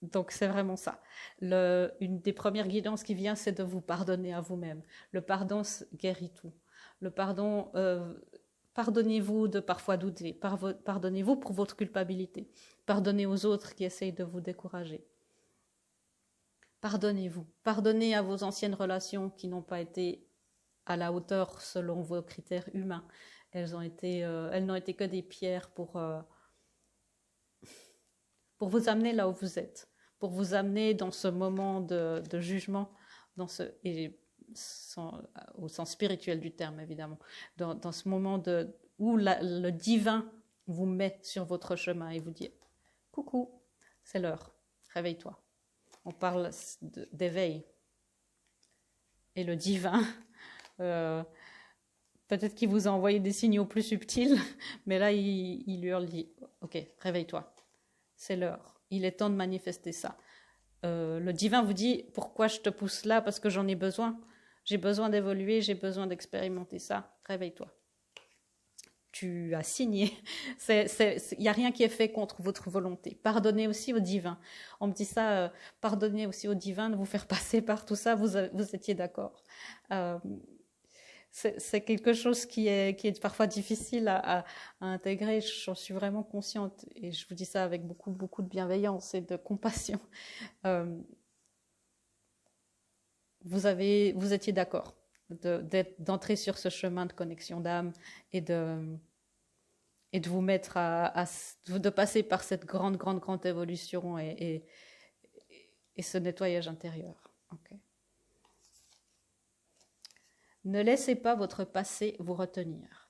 Donc c'est vraiment ça. Une des premières guidances qui vient, c'est de vous pardonner à vous-même. Le pardon guérit tout. Le pardon, pardonnez-vous de parfois douter. Pardonnez-vous pour votre culpabilité. Pardonnez aux autres qui essayent de vous décourager. Pardonnez-vous. Pardonnez à vos anciennes relations qui n'ont pas été à la hauteur selon vos critères humains. Elles n'ont été que des pierres pour vous amener là où vous êtes, pour vous amener dans ce moment de jugement, au sens spirituel du terme évidemment, dans ce moment où le divin vous met sur votre chemin et vous dit « Coucou, c'est l'heure, réveille-toi ». On parle d'éveil. Et le divin, peut-être qu'il vous a envoyé des signaux plus subtils, mais là, il hurle, il dit « Ok, réveille-toi, c'est l'heure, il est temps de manifester ça ». Le divin vous dit « Pourquoi je te pousse là? Parce que j'en ai besoin. J'ai besoin d'évoluer, j'ai besoin d'expérimenter ça. Réveille-toi. » Tu as signé. Il n'y a rien qui est fait contre votre volonté. Pardonnez aussi au divin. On me dit ça, pardonnez aussi au divin de vous faire passer par tout ça. Vous étiez d'accord. C'est quelque chose qui est parfois difficile à intégrer. J'en suis vraiment consciente. Et je vous dis ça avec beaucoup, beaucoup de bienveillance et de compassion. Vous étiez d'accord d'entrer sur ce chemin de connexion d'âme et de vous mettre de passer par cette grande évolution et ce nettoyage intérieur. Okay. Ne laissez pas votre passé vous retenir.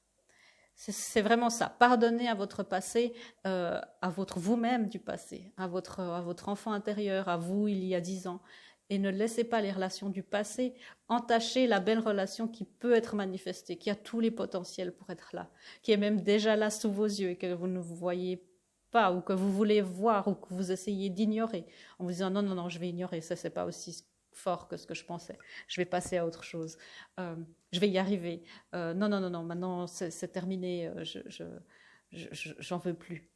C'est vraiment ça. Pardonnez à votre passé, à votre vous-même du passé, à votre enfant intérieur, à vous il y a 10 ans. Et ne laissez pas les relations du passé entacher la belle relation qui peut être manifestée, qui a tous les potentiels pour être là, qui est même déjà là sous vos yeux et que vous ne voyez pas ou que vous voulez voir ou que vous essayez d'ignorer en vous disant non, je vais ignorer, ça c'est pas aussi fort que ce que je pensais, je vais passer à autre chose, je vais y arriver, non, maintenant c'est terminé, j'en veux plus.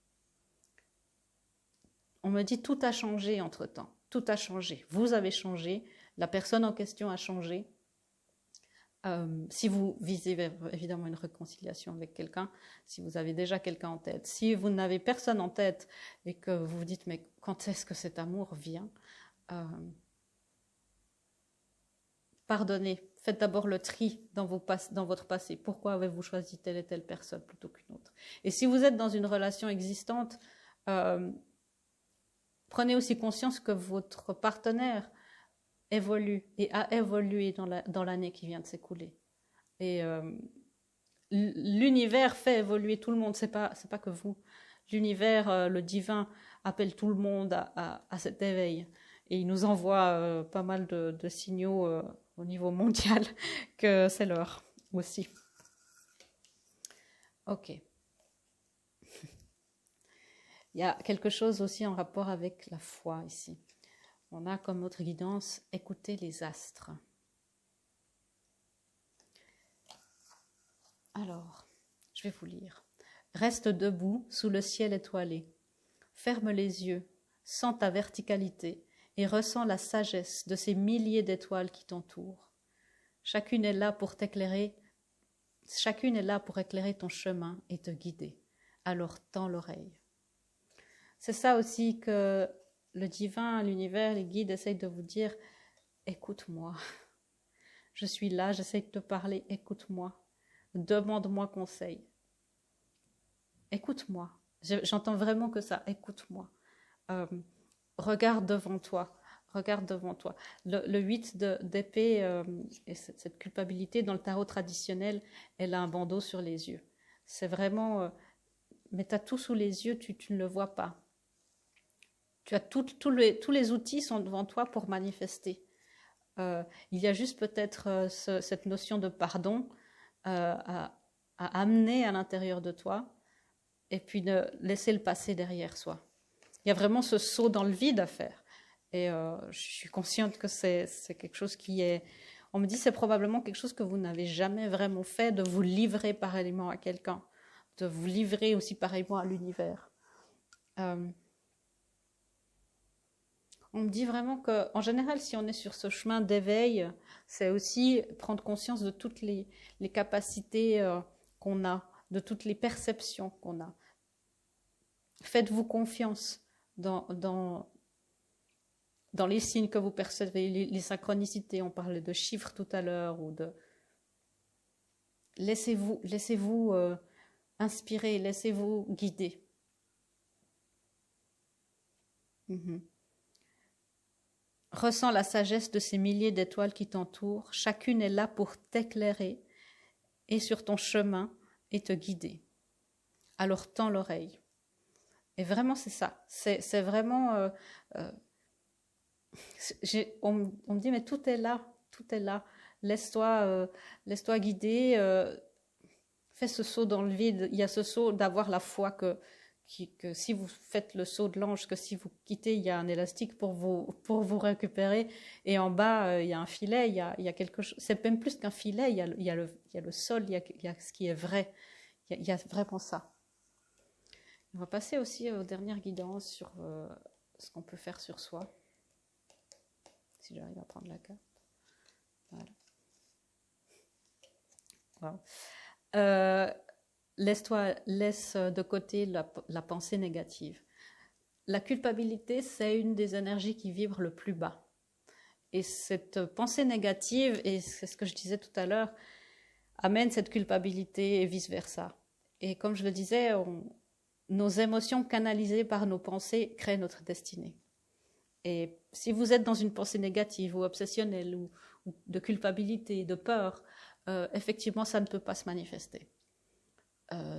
On me dit tout a changé entre-temps. Tout a changé. Vous avez changé. La personne en question a changé. Si vous visez évidemment une réconciliation avec quelqu'un, si vous avez déjà quelqu'un en tête, si vous n'avez personne en tête et que vous vous dites mais quand est-ce que cet amour vient, pardonnez. Faites d'abord le tri dans votre passé. Pourquoi avez-vous choisi telle et telle personne plutôt qu'une autre? Et si vous êtes dans une relation existante, prenez aussi conscience que votre partenaire évolue et a évolué dans l'année qui vient de s'écouler. Et l'univers fait évoluer tout le monde, c'est pas que vous. L'univers, le divin, appelle tout le monde à cet éveil. Et il nous envoie pas mal de signaux au niveau mondial que c'est l'heure aussi. Ok. Il y a quelque chose aussi en rapport avec la foi ici. On a comme autre guidance, écouter les astres. Alors, je vais vous lire. Reste debout sous le ciel étoilé. Ferme les yeux, sens ta verticalité et ressens la sagesse de ces milliers d'étoiles qui t'entourent. Chacune est là pour t'éclairer, chacune est là pour éclairer ton chemin et te guider. Alors tends l'oreille. C'est ça aussi que le divin, l'univers, les guides essayent de vous dire « Écoute-moi, je suis là, j'essaie de te parler, écoute-moi, demande-moi conseil. Écoute-moi, j'entends vraiment que ça, écoute-moi. Regarde devant toi, regarde devant toi. » Le 8 d'épée et cette culpabilité dans le tarot traditionnel, elle a un bandeau sur les yeux. C'est vraiment, mais tu as tout sous les yeux, tu ne le vois pas. Tu as tous les outils sont devant toi pour manifester. Il y a juste peut-être cette notion de pardon à amener à l'intérieur de toi et puis de laisser le passé derrière soi. Il y a vraiment ce saut dans le vide à faire. Et je suis consciente que c'est quelque chose qui est... On me dit c'est probablement quelque chose que vous n'avez jamais vraiment fait, de vous livrer pareillement à quelqu'un, de vous livrer aussi pareillement à l'univers. On me dit vraiment qu'en général, si on est sur ce chemin d'éveil, c'est aussi prendre conscience de toutes les capacités qu'on a, de toutes les perceptions qu'on a. Faites-vous confiance dans les signes que vous percevez, les synchronicités. On parlait de chiffres tout à l'heure, ou de... Laissez-vous inspirer, laissez-vous guider. Ressens la sagesse de ces milliers d'étoiles qui t'entourent. Chacune est là pour t'éclairer et sur ton chemin et te guider. Alors tends l'oreille. Et vraiment, c'est ça. C'est vraiment... on me dit, mais tout est là. Tout est là. Laisse-toi guider. Fais ce saut dans le vide. Il y a ce saut d'avoir la foi que si vous faites le saut de l'ange, que si vous quittez, il y a un élastique pour vous récupérer. Et en bas, il y a un filet, il y a quelque chose. C'est même plus qu'un filet, il y a le sol, il y a ce qui est vrai. Il y a vraiment ça. On va passer aussi aux dernières guidances sur ce qu'on peut faire sur soi. Si j'arrive à prendre la carte. Voilà. Wow. Laisse de côté la pensée négative. La culpabilité, c'est une des énergies qui vibre le plus bas. Et cette pensée négative, et c'est ce que je disais tout à l'heure, amène cette culpabilité et vice-versa. Et comme je le disais, nos émotions canalisées par nos pensées créent notre destinée. Et si vous êtes dans une pensée négative ou obsessionnelle ou de culpabilité, de peur, effectivement, ça ne peut pas se manifester.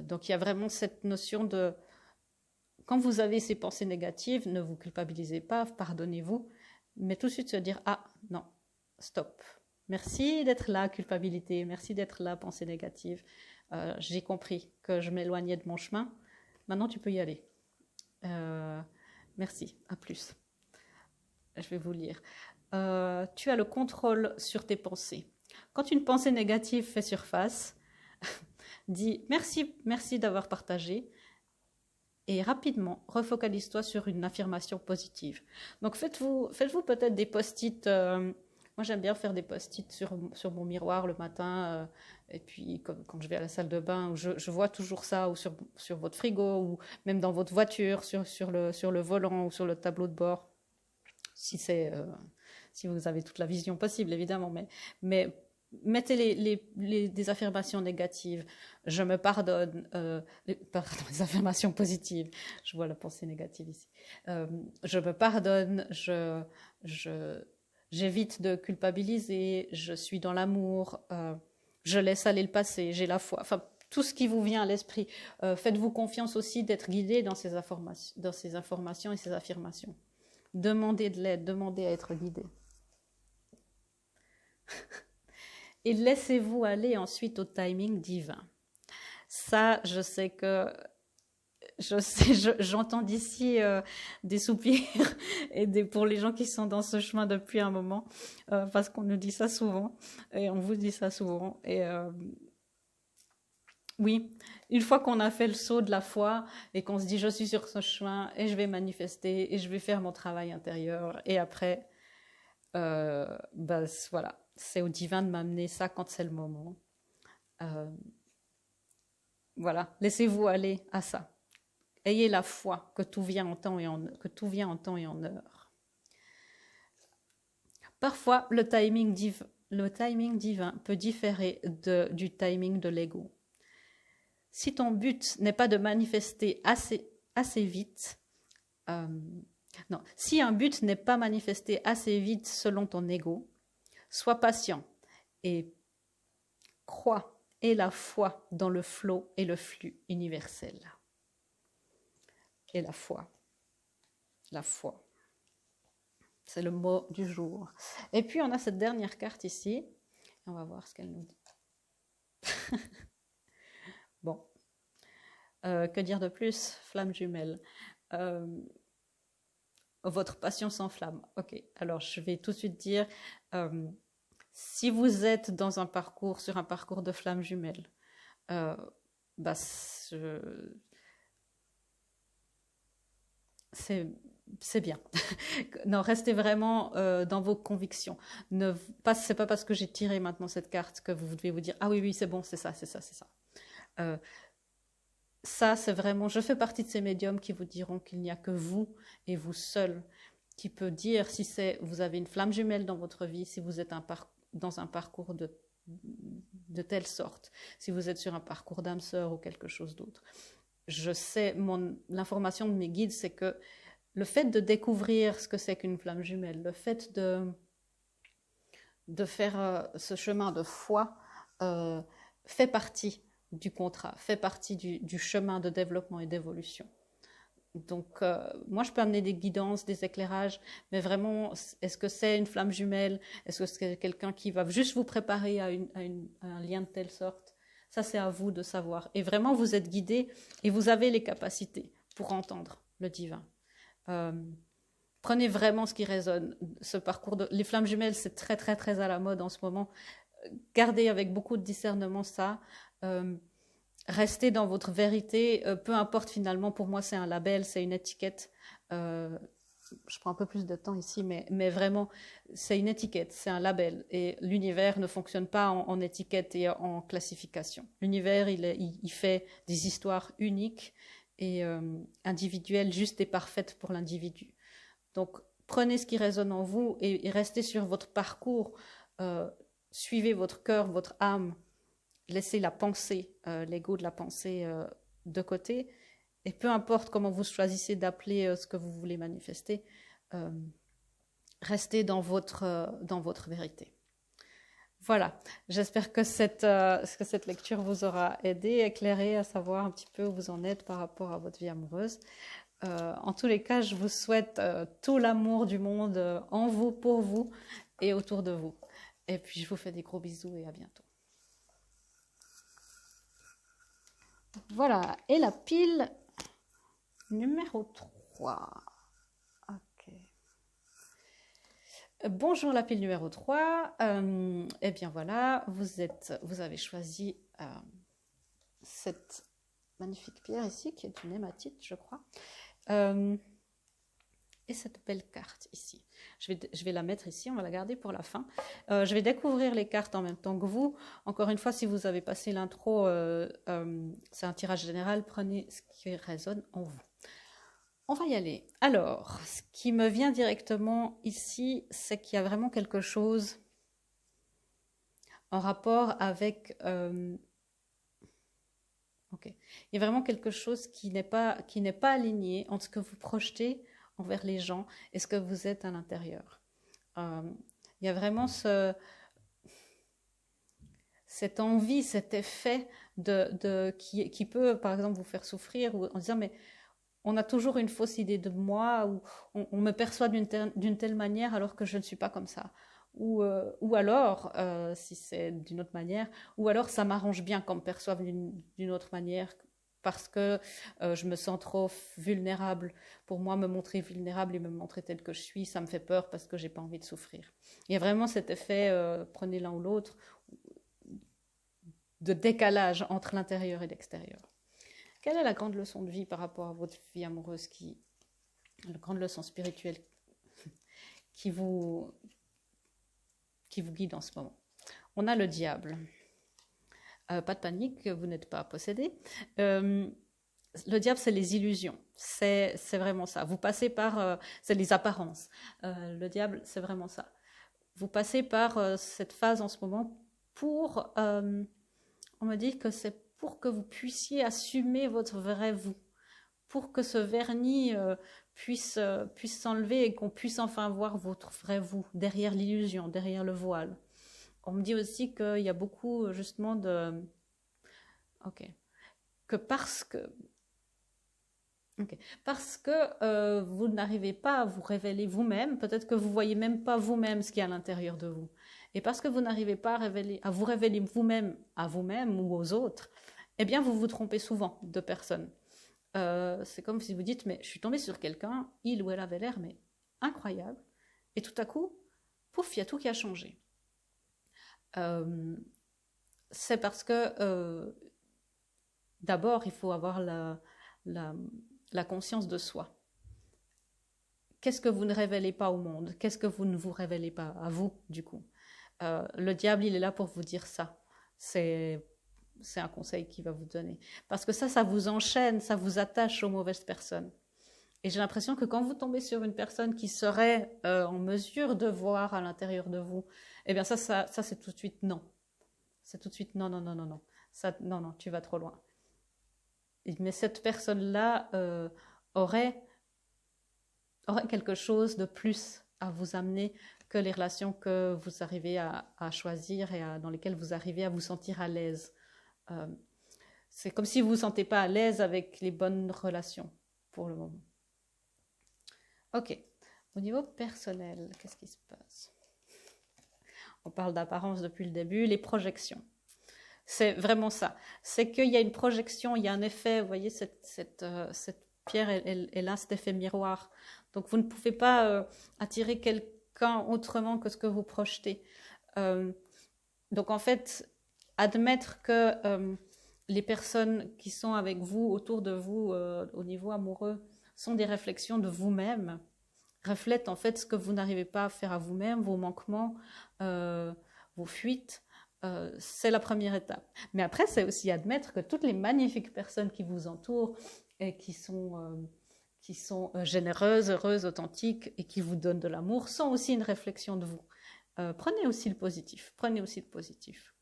Donc il y a vraiment cette notion de, quand vous avez ces pensées négatives, ne vous culpabilisez pas, pardonnez-vous, mais tout de suite se dire, ah non, stop. Merci d'être là, culpabilité, merci d'être là, pensée négative. J'ai compris que je m'éloignais de mon chemin, maintenant tu peux y aller. Merci, à plus. Je vais vous lire. Tu as le contrôle sur tes pensées. Quand une pensée négative fait surface, dis merci d'avoir partagé et rapidement refocalise-toi sur une affirmation positive. Donc faites-vous peut-être des post-it. Moi j'aime bien faire des post-it sur mon miroir le matin et puis quand je vais à la salle de bain où je vois toujours ça, ou sur votre frigo, ou même dans votre voiture sur le volant ou sur le tableau de bord, si vous avez toute la vision possible évidemment, mais mettez des affirmations négatives. Je me pardonne. Pardon, les affirmations positives. Je vois la pensée négative ici. Je me pardonne. J'évite de culpabiliser. Je suis dans l'amour. Je laisse aller le passé. J'ai la foi. Enfin, tout ce qui vous vient à l'esprit. Faites-vous confiance aussi d'être guidé dans ces informations et ces affirmations. Demandez de l'aide. Demandez à être guidé. Et laissez-vous aller ensuite au timing divin. Ça, je sais que j'entends d'ici des soupirs et pour les gens qui sont dans ce chemin depuis un moment, parce qu'on nous dit ça souvent et on vous dit ça souvent. Et oui, une fois qu'on a fait le saut de la foi et qu'on se dit je suis sur ce chemin et je vais manifester et je vais faire mon travail intérieur, et après, voilà. C'est au divin de m'amener ça quand c'est le moment. Voilà, laissez-vous aller à ça. Ayez la foi que tout vient en temps et en heure. Parfois, le timing divin peut différer du timing de l'ego. Si ton but n'est pas de manifester assez vite, si un but n'est pas manifesté assez vite selon ton ego, sois patient et crois, et la foi dans le flot et le flux universel. Et la foi. C'est le mot du jour. Et puis on a cette dernière carte ici. On va voir ce qu'elle nous dit. Bon. Que dire de plus? Flamme jumelle. Votre passion s'enflamme. Ok, alors je vais tout de suite dire, si vous êtes sur un parcours de flamme jumelle, c'est bien. Non, restez vraiment dans vos convictions. C'est pas parce que j'ai tiré maintenant cette carte que vous devez vous dire ah oui c'est bon, c'est ça. Ça, c'est vraiment, je fais partie de ces médiums qui vous diront qu'il n'y a que vous et vous seul qui peut dire si vous avez une flamme jumelle dans votre vie, si vous êtes dans un parcours de telle sorte, si vous êtes sur un parcours d'âme sœur ou quelque chose d'autre. Je sais, l'information de mes guides, c'est que le fait de découvrir ce que c'est qu'une flamme jumelle, le fait de faire ce chemin de foi euh, fait partie du contrat, fait partie du chemin de développement et d'évolution. Donc, moi, je peux amener des guidances, des éclairages, mais vraiment, est-ce que c'est une flamme jumelle? Est-ce que c'est quelqu'un qui va juste vous préparer à un lien de telle sorte? Ça, c'est à vous de savoir. Et vraiment, vous êtes guidé et vous avez les capacités pour entendre le divin. Euh, Prenez vraiment ce qui résonne. Ce parcours les flammes jumelles, c'est très, très, très à la mode en ce moment. Gardez avec beaucoup de discernement ça. Euh, Restez dans votre vérité, peu importe finalement, pour moi c'est un label, c'est une étiquette. Euh, je prends un peu plus de temps ici, mais vraiment, c'est une étiquette, c'est un label. Et l'univers ne fonctionne pas en étiquette et en classification. L'univers, il fait des histoires uniques et individuelles, justes et parfaites pour l'individu. Donc, prenez ce qui résonne en vous et restez sur votre parcours. Euh, Suivez votre cœur, votre âme. Laissez la pensée, l'ego de la pensée de côté. Et peu importe comment vous choisissez d'appeler ce que vous voulez manifester, euh, restez dans votre vérité. Voilà, j'espère que cette lecture vous aura aidé, éclairé à savoir un petit peu où vous en êtes par rapport à votre vie amoureuse. En tous les cas, je vous souhaite tout l'amour du monde en vous, pour vous et autour de vous. Et puis, je vous fais des gros bisous et à bientôt. Voilà, et la pile numéro 3. Ok. Bonjour la pile numéro 3. Eh bien voilà, vous avez choisi cette magnifique pierre ici, qui est une hématite, je crois. Et cette belle carte ici. Je vais la mettre ici, on va la garder pour la fin. Je vais découvrir les cartes en même temps que vous. Encore une fois, si vous avez passé l'intro, c'est un tirage général, prenez ce qui résonne en vous. On va y aller. Alors, ce qui me vient directement ici, c'est qu'il y a vraiment quelque chose en rapport avec... ok. Il y a vraiment quelque chose qui n'est pas aligné entre ce que vous projetez envers les gens et ce que vous êtes à l'intérieur. Il y a vraiment cette envie, cet effet qui peut, par exemple, vous faire souffrir en disant, mais on a toujours une fausse idée de moi, ou on me perçoit d'une telle manière alors que je ne suis pas comme ça. Ou alors, si c'est d'une autre manière, ou alors ça m'arrange bien qu'on me perçoive d'une autre manière parce que je me sens trop vulnérable. Pour moi, me montrer vulnérable et me montrer telle que je suis, ça me fait peur parce que j'ai pas envie de souffrir. Il y a vraiment cet effet, prenez l'un ou l'autre, de décalage entre l'intérieur et l'extérieur. Quelle est la grande leçon de vie par rapport à votre vie amoureuse, la grande leçon spirituelle qui vous guide en ce moment? On a le diable. Pas de panique, vous n'êtes pas possédé. Le diable, c'est les illusions. C'est vraiment ça. Vous passez par... c'est les apparences. Le diable, c'est vraiment ça. Vous passez par cette phase en ce moment pour... on me dit que c'est pour que vous puissiez assumer votre vrai vous, pour que ce vernis puisse s'enlever et qu'on puisse enfin voir votre vrai vous, derrière l'illusion, derrière le voile. On me dit aussi qu'il y a beaucoup justement de... Ok. Que parce que... Okay. Parce que vous n'arrivez pas à vous révéler vous-même, peut-être que vous ne voyez même pas vous-même ce qu'il y a à l'intérieur de vous. Et parce que vous n'arrivez pas à vous révéler vous-même à vous-même ou aux autres, eh bien vous vous trompez souvent de personnes. C'est comme si vous dites, mais je suis tombée sur quelqu'un, il ou elle avait l'air mais incroyable, et tout à coup, pouf, il y a tout qui a changé. C'est parce que d'abord, il faut avoir la conscience de soi. Qu'est-ce que vous ne révélez pas au monde? Qu'est-ce que vous ne vous révélez pas à vous, du coup? Le diable, il est là pour vous dire ça. C'est un conseil qu'il va vous donner. Parce que ça vous enchaîne, ça vous attache aux mauvaises personnes. Et j'ai l'impression que quand vous tombez sur une personne qui serait en mesure de voir à l'intérieur de vous, eh bien ça c'est tout de suite non. C'est tout de suite non, non, non, non, non. Ça, non, non, tu vas trop loin. Mais cette personne-là aurait aurait quelque chose de plus à vous amener que les relations que vous arrivez à choisir et dans lesquelles vous arrivez à vous sentir à l'aise. Euh, c'est comme si vous ne vous sentez pas à l'aise avec les bonnes relations pour le moment. Ok. Au niveau personnel, qu'est-ce qui se passe? On parle d'apparence depuis le début, les projections. C'est vraiment ça. C'est qu'il y a une projection, il y a un effet, vous voyez, cette pierre, elle a cet effet miroir. Donc vous ne pouvez pas attirer quelqu'un autrement que ce que vous projetez. Donc en fait, admettre que les personnes qui sont avec vous, autour de vous, au niveau amoureux, sont des réflexions de vous-même, reflètent en fait ce que vous n'arrivez pas à faire à vous-même, vos manquements, vos fuites. C'est la première étape. Mais après, c'est aussi admettre que toutes les magnifiques personnes qui vous entourent et qui sont généreuses, heureuses, authentiques et qui vous donnent de l'amour sont aussi une réflexion de vous. Prenez aussi le positif. Prenez aussi le positif.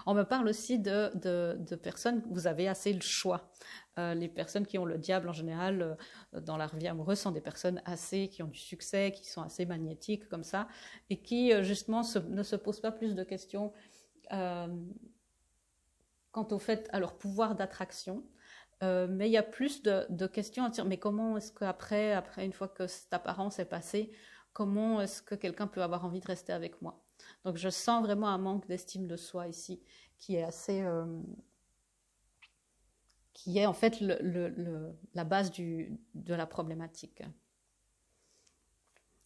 On me parle aussi de personnes, vous avez assez le choix. Les personnes qui ont le diable en général dans leur vie amoureuse sont des personnes qui ont du succès, qui sont assez magnétiques comme ça, et qui justement ne se posent pas plus de questions quant au fait à leur pouvoir d'attraction. Mais il y a plus de questions à dire, mais comment est-ce qu'après, une fois que cette apparence est passée, comment est-ce que quelqu'un peut avoir envie de rester avec moi? Donc je sens vraiment un manque d'estime de soi ici, qui est assez, qui est en fait la base de la problématique.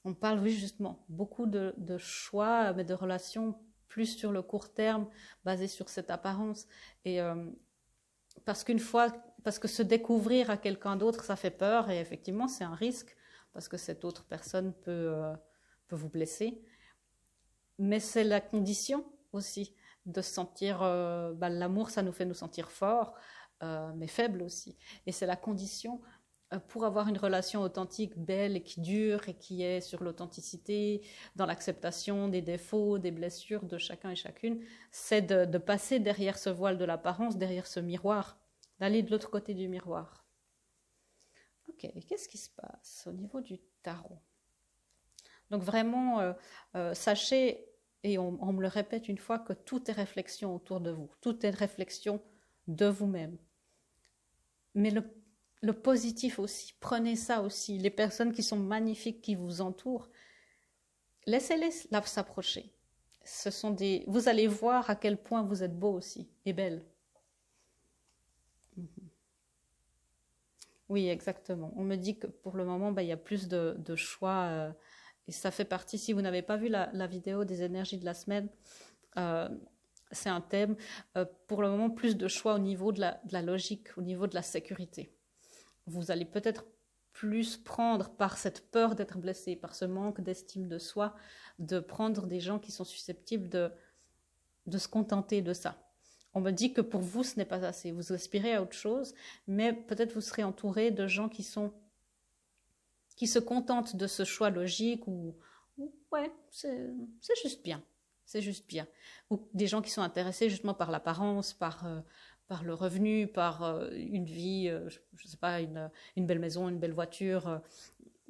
On parle, oui, justement, beaucoup de choix, mais de relations plus sur le court terme, basées sur cette apparence. Et parce que se découvrir à quelqu'un d'autre, ça fait peur, et effectivement, c'est un risque, parce que cette autre personne peut vous blesser. Mais c'est la condition aussi de se sentir, l'amour, ça nous fait nous sentir forts, mais faibles aussi. Et c'est la condition pour avoir une relation authentique, belle et qui dure et qui est sur l'authenticité, dans l'acceptation des défauts, des blessures de chacun et chacune, c'est de passer derrière ce voile de l'apparence, derrière ce miroir, d'aller de l'autre côté du miroir. Ok, qu'est-ce qui se passe au niveau du tarot? Donc vraiment, sachez, et on me le répète une fois, que tout est réflexion autour de vous, tout est réflexion de vous-même. Mais le positif aussi, prenez ça aussi. Les personnes qui sont magnifiques, qui vous entourent, laissez-les s'approcher. Vous allez voir à quel point vous êtes beau aussi, et belle. Oui, exactement. On me dit que pour le moment, il y a plus de choix. Et ça fait partie, si vous n'avez pas vu la vidéo des énergies de la semaine, c'est un thème. Pour le moment, plus de choix au niveau de la logique, au niveau de la sécurité. Vous allez peut-être plus prendre par cette peur d'être blessé, par ce manque d'estime de soi, de prendre des gens qui sont susceptibles de se contenter de ça. On me dit que pour vous, ce n'est pas assez. Vous aspirez à autre chose, mais peut-être vous serez entouré de gens qui se contentent de ce choix logique ou ouais, c'est juste bien. C'est juste bien. Ou des gens qui sont intéressés justement par l'apparence, par le revenu, par une vie, je ne sais pas, une belle maison, une belle voiture.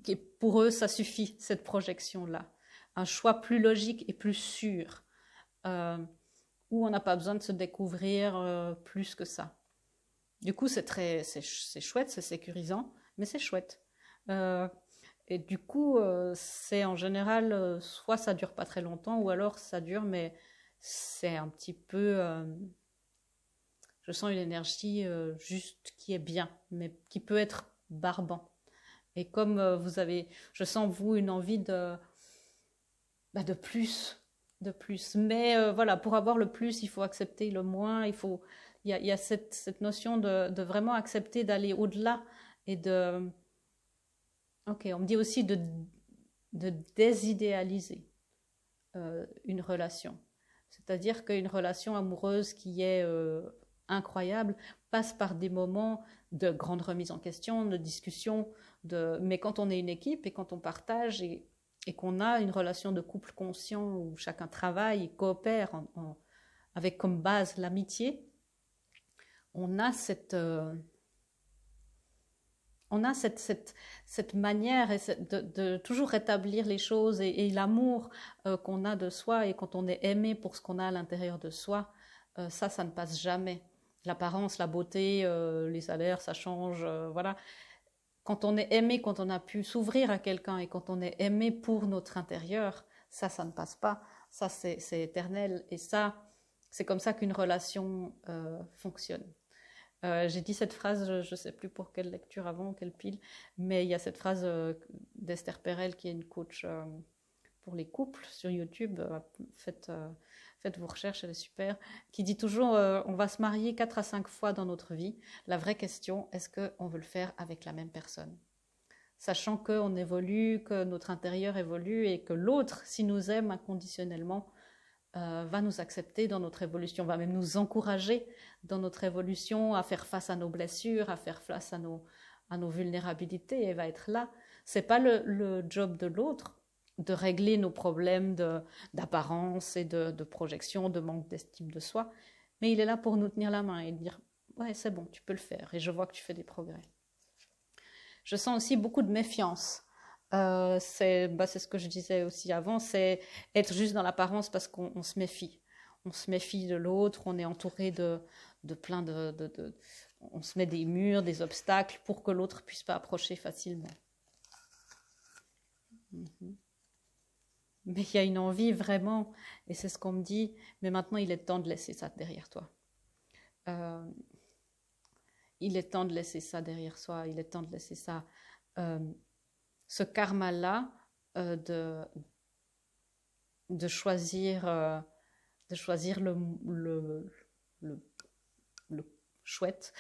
Et pour eux, ça suffit, cette projection-là. Un choix plus logique et plus sûr. Où on n'a pas besoin de se découvrir plus que ça. Du coup, c'est chouette, c'est sécurisant, mais c'est chouette. Et du coup, c'est en général, soit ça dure pas très longtemps, ou alors ça dure, mais c'est un petit peu... je sens une énergie juste qui est bien, mais qui peut être barbant. Et comme je sens vous une envie de plus, de plus. Mais voilà, pour avoir le plus, il faut accepter le moins. Il y a cette notion de vraiment accepter d'aller au-delà et de. Ok, on me dit aussi de désidéaliser une relation. C'est-à-dire qu'une relation amoureuse qui est incroyable passe par des moments de grande remise en question, de discussion, mais quand on est une équipe et quand on partage et qu'on a une relation de couple conscient où chacun travaille et coopère avec comme base l'amitié, on a on a cette manière de toujours rétablir les choses et l'amour qu'on a de soi, et quand on est aimé pour ce qu'on a à l'intérieur de soi, ça ne passe jamais. L'apparence, la beauté, les salaires, ça change, voilà. Quand on est aimé, quand on a pu s'ouvrir à quelqu'un et quand on est aimé pour notre intérieur, ça ne passe pas. Ça, c'est éternel. Et ça, c'est comme ça qu'une relation fonctionne. J'ai dit cette phrase, je ne sais plus pour quelle lecture avant, quelle pile, mais il y a cette phrase d'Esther Perel, qui est une coach pour les couples sur YouTube. Faites vos recherches, elle est super. Qui dit toujours, on va se marier 4 à 5 fois dans notre vie. La vraie question, est-ce qu'on veut le faire avec la même personne? Sachant qu'on évolue, que notre intérieur évolue et que l'autre, s'il nous aime inconditionnellement, va nous accepter dans notre évolution, va même nous encourager dans notre évolution à faire face à nos blessures, à faire face à nos vulnérabilités, et va être là. C'est pas le job de l'autre de régler nos problèmes d'apparence et de projection, de manque d'estime de soi, mais il est là pour nous tenir la main et dire « ouais, c'est bon, tu peux le faire et je vois que tu fais des progrès ». Je sens aussi beaucoup de méfiance. C'est ce que je disais aussi avant, c'est être juste dans l'apparence parce qu'on se méfie. On se méfie de l'autre, on est entouré de plein on se met des murs, des obstacles pour que l'autre ne puisse pas approcher facilement. Mais il y a une envie vraiment, et c'est ce qu'on me dit, mais maintenant il est temps de laisser ça derrière toi. Il est temps de laisser ça derrière soi, il est temps de laisser ça... ce karma-là de choisir le chouette,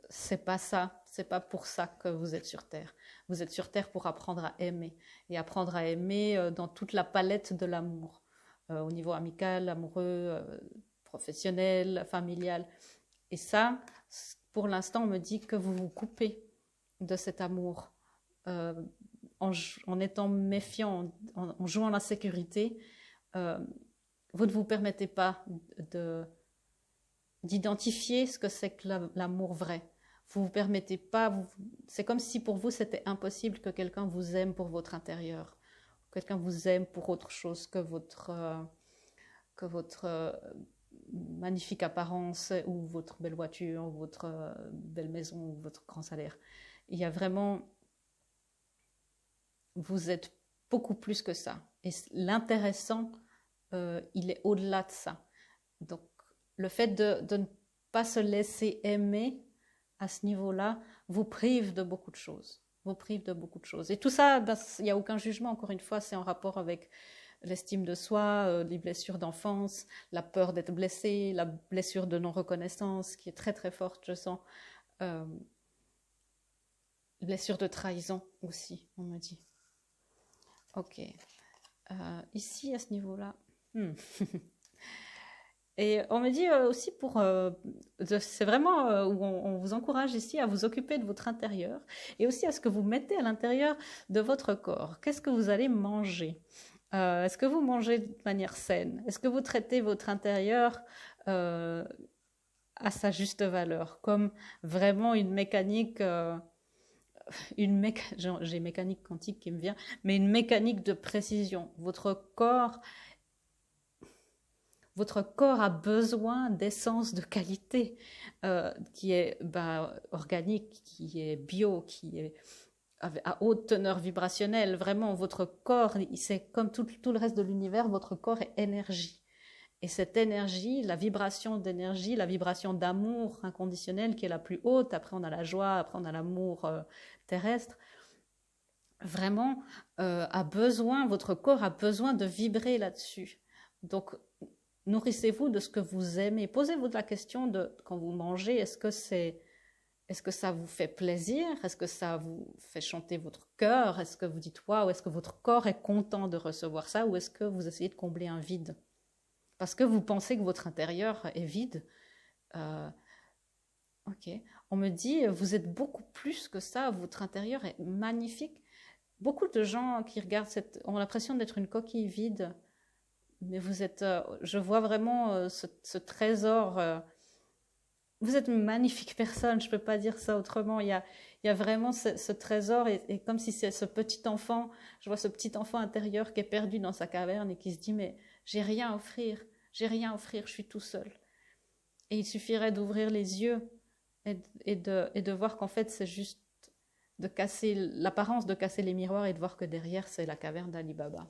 c'est pas ça, c'est pas pour ça que vous êtes sur Terre. Vous êtes sur Terre pour apprendre à aimer, et apprendre à aimer dans toute la palette de l'amour, au niveau amical, amoureux, professionnel, familial. Et ça, pour l'instant, on me dit que vous vous coupez de cet amour. En étant méfiant, en jouant la sécurité, vous ne vous permettez pas d'identifier ce que c'est que l'amour vrai. Vous ne vous permettez pas, c'est comme si pour vous c'était impossible que quelqu'un vous aime pour votre intérieur, quelqu'un vous aime pour autre chose que votre magnifique apparence, ou votre belle voiture, ou votre belle maison, ou votre grand salaire. Il y a vraiment... Vous êtes beaucoup plus que ça. Et l'intéressant, il est au-delà de ça. Donc, le fait de ne pas se laisser aimer à ce niveau-là vous prive de beaucoup de choses. Vous prive de beaucoup de choses. Et tout ça, il n'y a aucun jugement, encore une fois, c'est en rapport avec l'estime de soi, les blessures d'enfance, la peur d'être blessé, la blessure de non-reconnaissance, qui est très très forte, je sens. Blessure de trahison aussi, on me dit. Ok. Ici, à ce niveau-là. Et on me dit aussi c'est vraiment où on vous encourage ici à vous occuper de votre intérieur, et aussi à ce que vous mettez à l'intérieur de votre corps. Qu'est-ce que vous allez manger? Est-ce que vous mangez de manière saine? Est-ce que vous traitez votre intérieur à sa juste valeur, comme vraiment une mécanique... j'ai mécanique quantique qui me vient, mais une mécanique de précision. Votre corps a besoin d'essence de qualité, qui est organique, qui est bio, qui est à haute teneur vibrationnelle. Vraiment, votre corps, c'est comme tout le reste de l'univers, votre corps est énergie. Et cette énergie, la vibration d'énergie, la vibration d'amour inconditionnel qui est la plus haute, après on a la joie, après on a l'amour terrestre, vraiment votre corps a besoin de vibrer là-dessus. Donc, nourrissez-vous de ce que vous aimez. Posez-vous la question de, quand vous mangez, est-ce que ça vous fait plaisir? Est-ce que ça vous fait chanter votre cœur? Est-ce que vous dites waouh? Est-ce que votre corps est content de recevoir ça? Ou est-ce que vous essayez de combler un vide? Parce que vous pensez que votre intérieur est vide. Ok. On me dit, vous êtes beaucoup plus que ça, votre intérieur est magnifique. Beaucoup de gens qui regardent ont l'impression d'être une coquille vide, mais vous êtes, je vois vraiment ce trésor vous êtes une magnifique personne, je ne peux pas dire ça autrement. Il y a vraiment ce trésor, et comme si c'est ce petit enfant, je vois ce petit enfant intérieur qui est perdu dans sa caverne et qui se dit, mais j'ai rien à offrir, j'ai rien à offrir, je suis tout seul. Et il suffirait d'ouvrir les yeux et de voir qu'en fait, c'est juste de casser l'apparence, de casser les miroirs et de voir que derrière, c'est la caverne d'Ali Baba.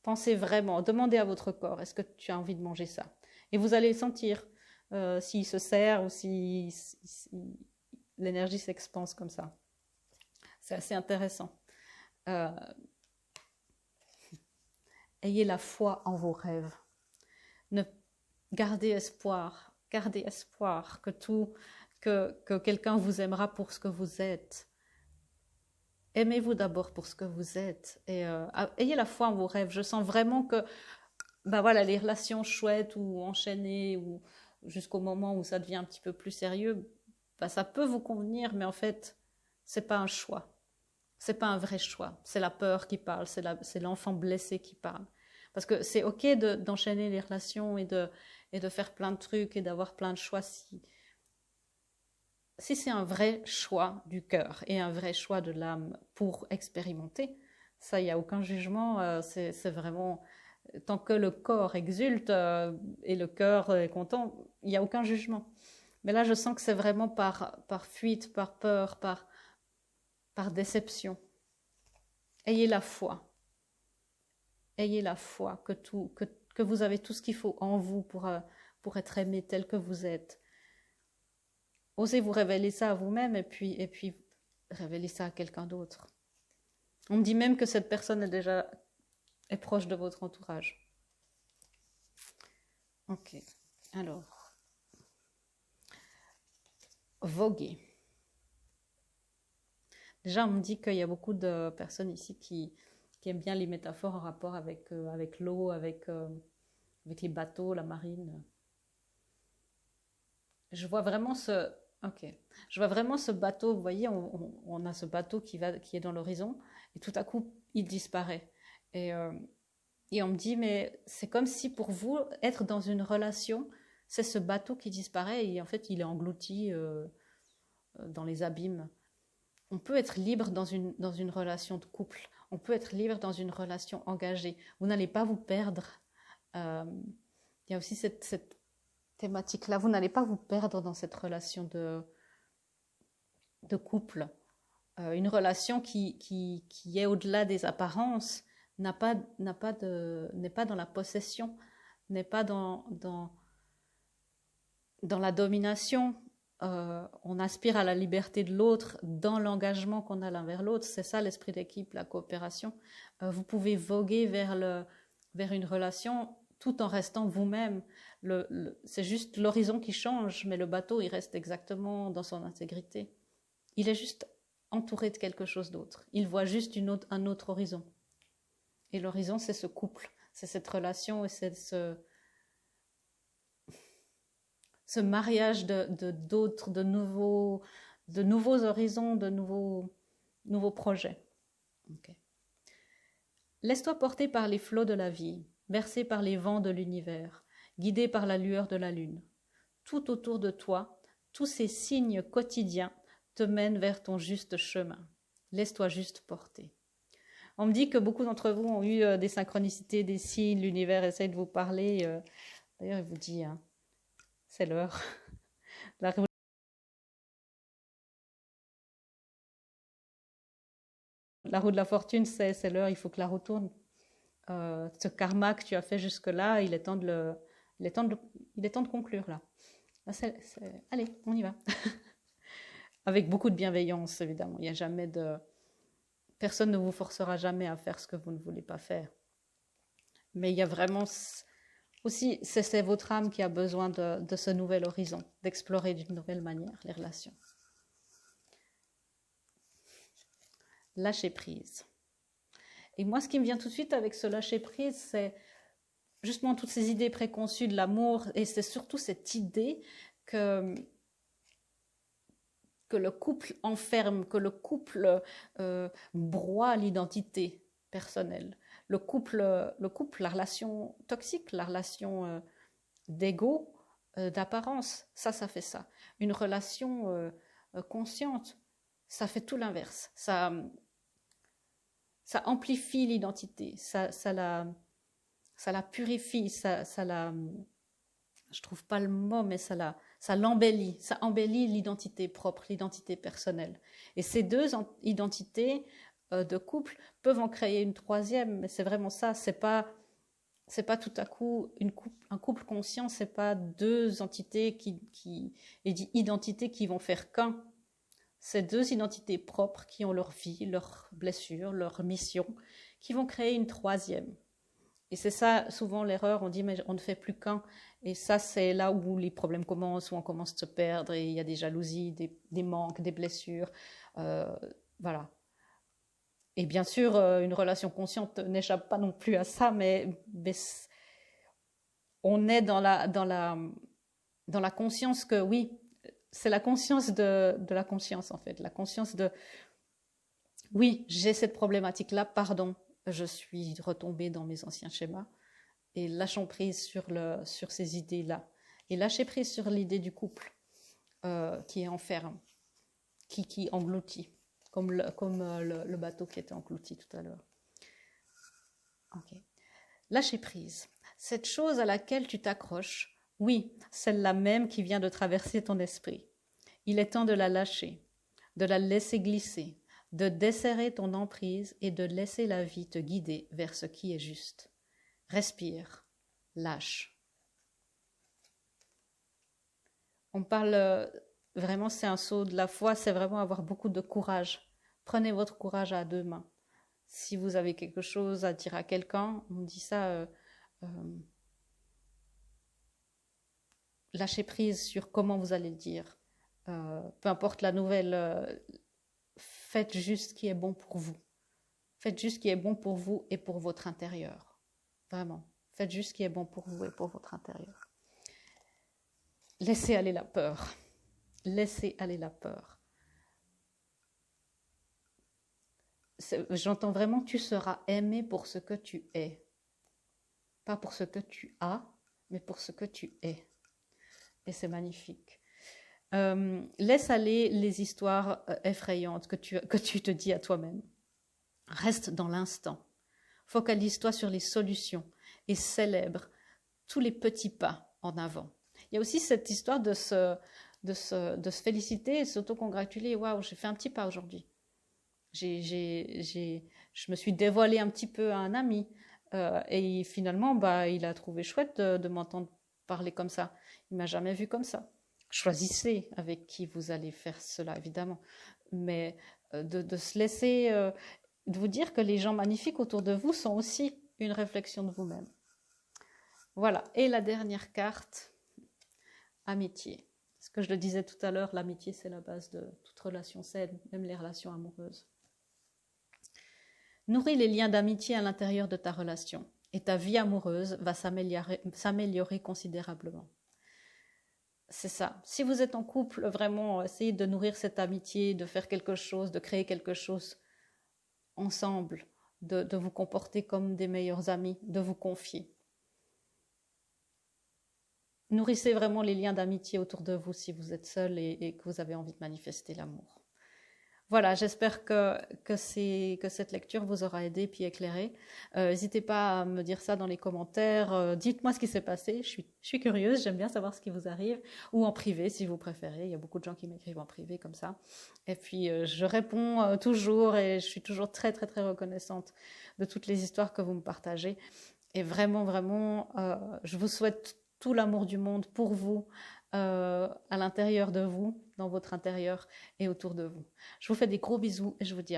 Pensez vraiment, demandez à votre corps, est-ce que tu as envie de manger ça? Et vous allez sentir s'il se serre ou si l'énergie s'expanse comme ça. C'est assez intéressant. Euh, ayez la foi en vos rêves. Ne, gardez espoir que quelqu'un vous aimera pour ce que vous êtes. Aimez-vous d'abord pour ce que vous êtes et ayez la foi en vos rêves. Je sens vraiment que ben voilà, les relations chouettes ou enchaînées ou jusqu'au moment où ça devient un petit peu plus sérieux, ben ça peut vous convenir, mais en fait, c'est pas un choix. C'est pas un vrai choix. C'est la peur qui parle, c'est l'enfant blessé qui parle. Parce que c'est ok d'enchaîner les relations et de faire plein de trucs et d'avoir plein de choix si c'est un vrai choix du cœur et un vrai choix de l'âme pour expérimenter. Ça, il n'y a aucun jugement. C'est vraiment tant que le corps exulte et le cœur est content, il n'y a aucun jugement. Mais là, je sens que c'est vraiment par fuite, par peur, par déception. Ayez la foi. Ayez la foi que vous avez tout ce qu'il faut en vous pour être aimé tel que vous êtes. Osez vous révéler ça à vous-même et puis révéler ça à quelqu'un d'autre. On me dit même que cette personne est proche de votre entourage. Ok, alors, voguer. Déjà, on me dit qu'il y a beaucoup de personnes ici qui aiment bien les métaphores en rapport avec l'eau, avec les bateaux, la marine. Je vois vraiment ok. Je vois vraiment ce bateau. Vous voyez, on a ce bateau qui est dans l'horizon, et tout à coup, il disparaît. Et, euh, et on me dit, mais c'est comme si pour vous, être dans une relation, c'est ce bateau qui disparaît et en fait, il est englouti dans les abîmes. On peut être libre dans une relation de couple. On peut être libre dans une relation engagée. Vous n'allez pas vous perdre. Euh, il y a aussi cette thématique-là. Vous n'allez pas vous perdre dans cette relation de couple. Une relation qui est au-delà des apparences n'est pas dans la possession, n'est pas dans la domination. On aspire à la liberté de l'autre dans l'engagement qu'on a l'un vers l'autre. C'est ça l'esprit d'équipe, la coopération. Vous pouvez voguer vers une relation tout en restant vous-même. C'est juste l'horizon qui change, mais le bateau, il reste exactement dans son intégrité. Il est juste entouré de quelque chose d'autre. Il voit juste un autre horizon. Et l'horizon, c'est ce couple, c'est cette relation et c'est ce mariage d'autres, de nouveaux horizons, de nouveaux projets. Okay. Laisse-toi porter par les flots de la vie, bercé par les vents de l'univers, guidé par la lueur de la lune. Tout autour de toi, tous ces signes quotidiens te mènent vers ton juste chemin. Laisse-toi juste porter. On me dit que beaucoup d'entre vous ont eu des synchronicités, des signes, l'univers essaye de vous parler. D'ailleurs, il vous dit, hein, c'est l'heure. La roue de la fortune, c'est l'heure, il faut que la roue tourne. Ce karma que tu as fait jusque-là, il est temps de conclure là. Allez, on y va. Avec beaucoup de bienveillance, évidemment. Il y a jamais de... Personne ne vous forcera jamais à faire ce que vous ne voulez pas faire. Mais il y a vraiment... Aussi, c'est votre âme qui a besoin de ce nouvel horizon, d'explorer d'une nouvelle manière les relations. Lâcher prise. Et moi, ce qui me vient tout de suite avec ce lâcher prise, c'est justement toutes ces idées préconçues de l'amour, et c'est surtout cette idée que le couple enferme, que le couple broie l'identité personnelle. Le couple, la relation toxique, la relation d'ego, d'apparence, ça fait ça. Une relation consciente, ça fait tout l'inverse. Ça amplifie l'identité, ça la purifie, ça la, je trouve pas le mot, mais ça l'embellit, ça embellit l'identité propre, l'identité personnelle. Et ces deux identités de couple peuvent en créer une troisième, mais c'est vraiment ça, c'est pas tout à coup un couple conscient, c'est pas deux entités identités qui vont faire qu'un. C'est deux identités propres qui ont leur vie, leurs blessures, leur mission, qui vont créer une troisième. Et c'est ça, souvent l'erreur, on dit mais on ne fait plus qu'un. Et ça, c'est là où les problèmes commencent, où on commence à se perdre, et il y a des jalousies, des manques, des blessures. Voilà. Et bien sûr, une relation consciente n'échappe pas non plus à ça, mais on est dans la conscience que oui, c'est la conscience de la conscience en fait, la conscience de oui, j'ai cette problématique-là, pardon, je suis retombée dans mes anciens schémas et lâchons prise sur ces idées-là et lâcher prise sur l'idée du couple qui est enferme, qui engloutit, comme le bateau qui était englouti tout à l'heure. Ok. Lâcher prise. Cette chose à laquelle tu t'accroches, oui, celle-là même qui vient de traverser ton esprit. Il est temps de la lâcher, de la laisser glisser, de desserrer ton emprise et de laisser la vie te guider vers ce qui est juste. Respire, lâche. On parle vraiment, c'est un saut de la foi, c'est vraiment avoir beaucoup de courage. Prenez votre courage à deux mains. Si vous avez quelque chose à dire à quelqu'un, on dit ça... lâchez prise sur comment vous allez le dire. Peu importe la nouvelle, faites juste ce qui est bon pour vous. Faites juste ce qui est bon pour vous et pour votre intérieur. Vraiment. Faites juste ce qui est bon pour vous et pour votre intérieur. Laissez aller la peur. Laissez aller la peur. J'entends vraiment tu seras aimé pour ce que tu es. Pas pour ce que tu as, mais pour ce que tu es. Et c'est magnifique. Laisse aller les histoires effrayantes que tu te dis à toi-même. Reste dans l'instant. Focalise-toi sur les solutions et célèbre tous les petits pas en avant. Il y a aussi cette histoire de se féliciter et de s'auto-congratuler. Waouh, j'ai fait un petit pas aujourd'hui. Je me suis dévoilée un petit peu à un ami et finalement, il a trouvé chouette de m'entendre parler comme ça. Il m'a jamais vu comme ça. Choisissez avec qui vous allez faire cela, évidemment. Mais de se laisser, de vous dire que les gens magnifiques autour de vous sont aussi une réflexion de vous-même. Voilà. Et la dernière carte, amitié. Ce que je le disais tout à l'heure, l'amitié, c'est la base de toute relation saine, même les relations amoureuses. Nourris les liens d'amitié à l'intérieur de ta relation et ta vie amoureuse va s'améliorer considérablement. C'est ça. Si vous êtes en couple, vraiment, essayez de nourrir cette amitié, de faire quelque chose, de créer quelque chose ensemble, de vous comporter comme des meilleurs amis, de vous confier. Nourrissez vraiment les liens d'amitié autour de vous si vous êtes seul et que vous avez envie de manifester l'amour. Voilà, j'espère que cette lecture vous aura aidé puis éclairé. N'hésitez pas à me dire ça dans les commentaires. Dites-moi ce qui s'est passé. Je suis curieuse, j'aime bien savoir ce qui vous arrive. Ou en privé, si vous préférez. Il y a beaucoup de gens qui m'écrivent en privé comme ça. Et puis, je réponds toujours et je suis toujours très, très, très reconnaissante de toutes les histoires que vous me partagez. Et vraiment, vraiment, je vous souhaite tout l'amour du monde pour vous, à l'intérieur de vous, dans votre intérieur et autour de vous. Je vous fais des gros bisous et je vous dis à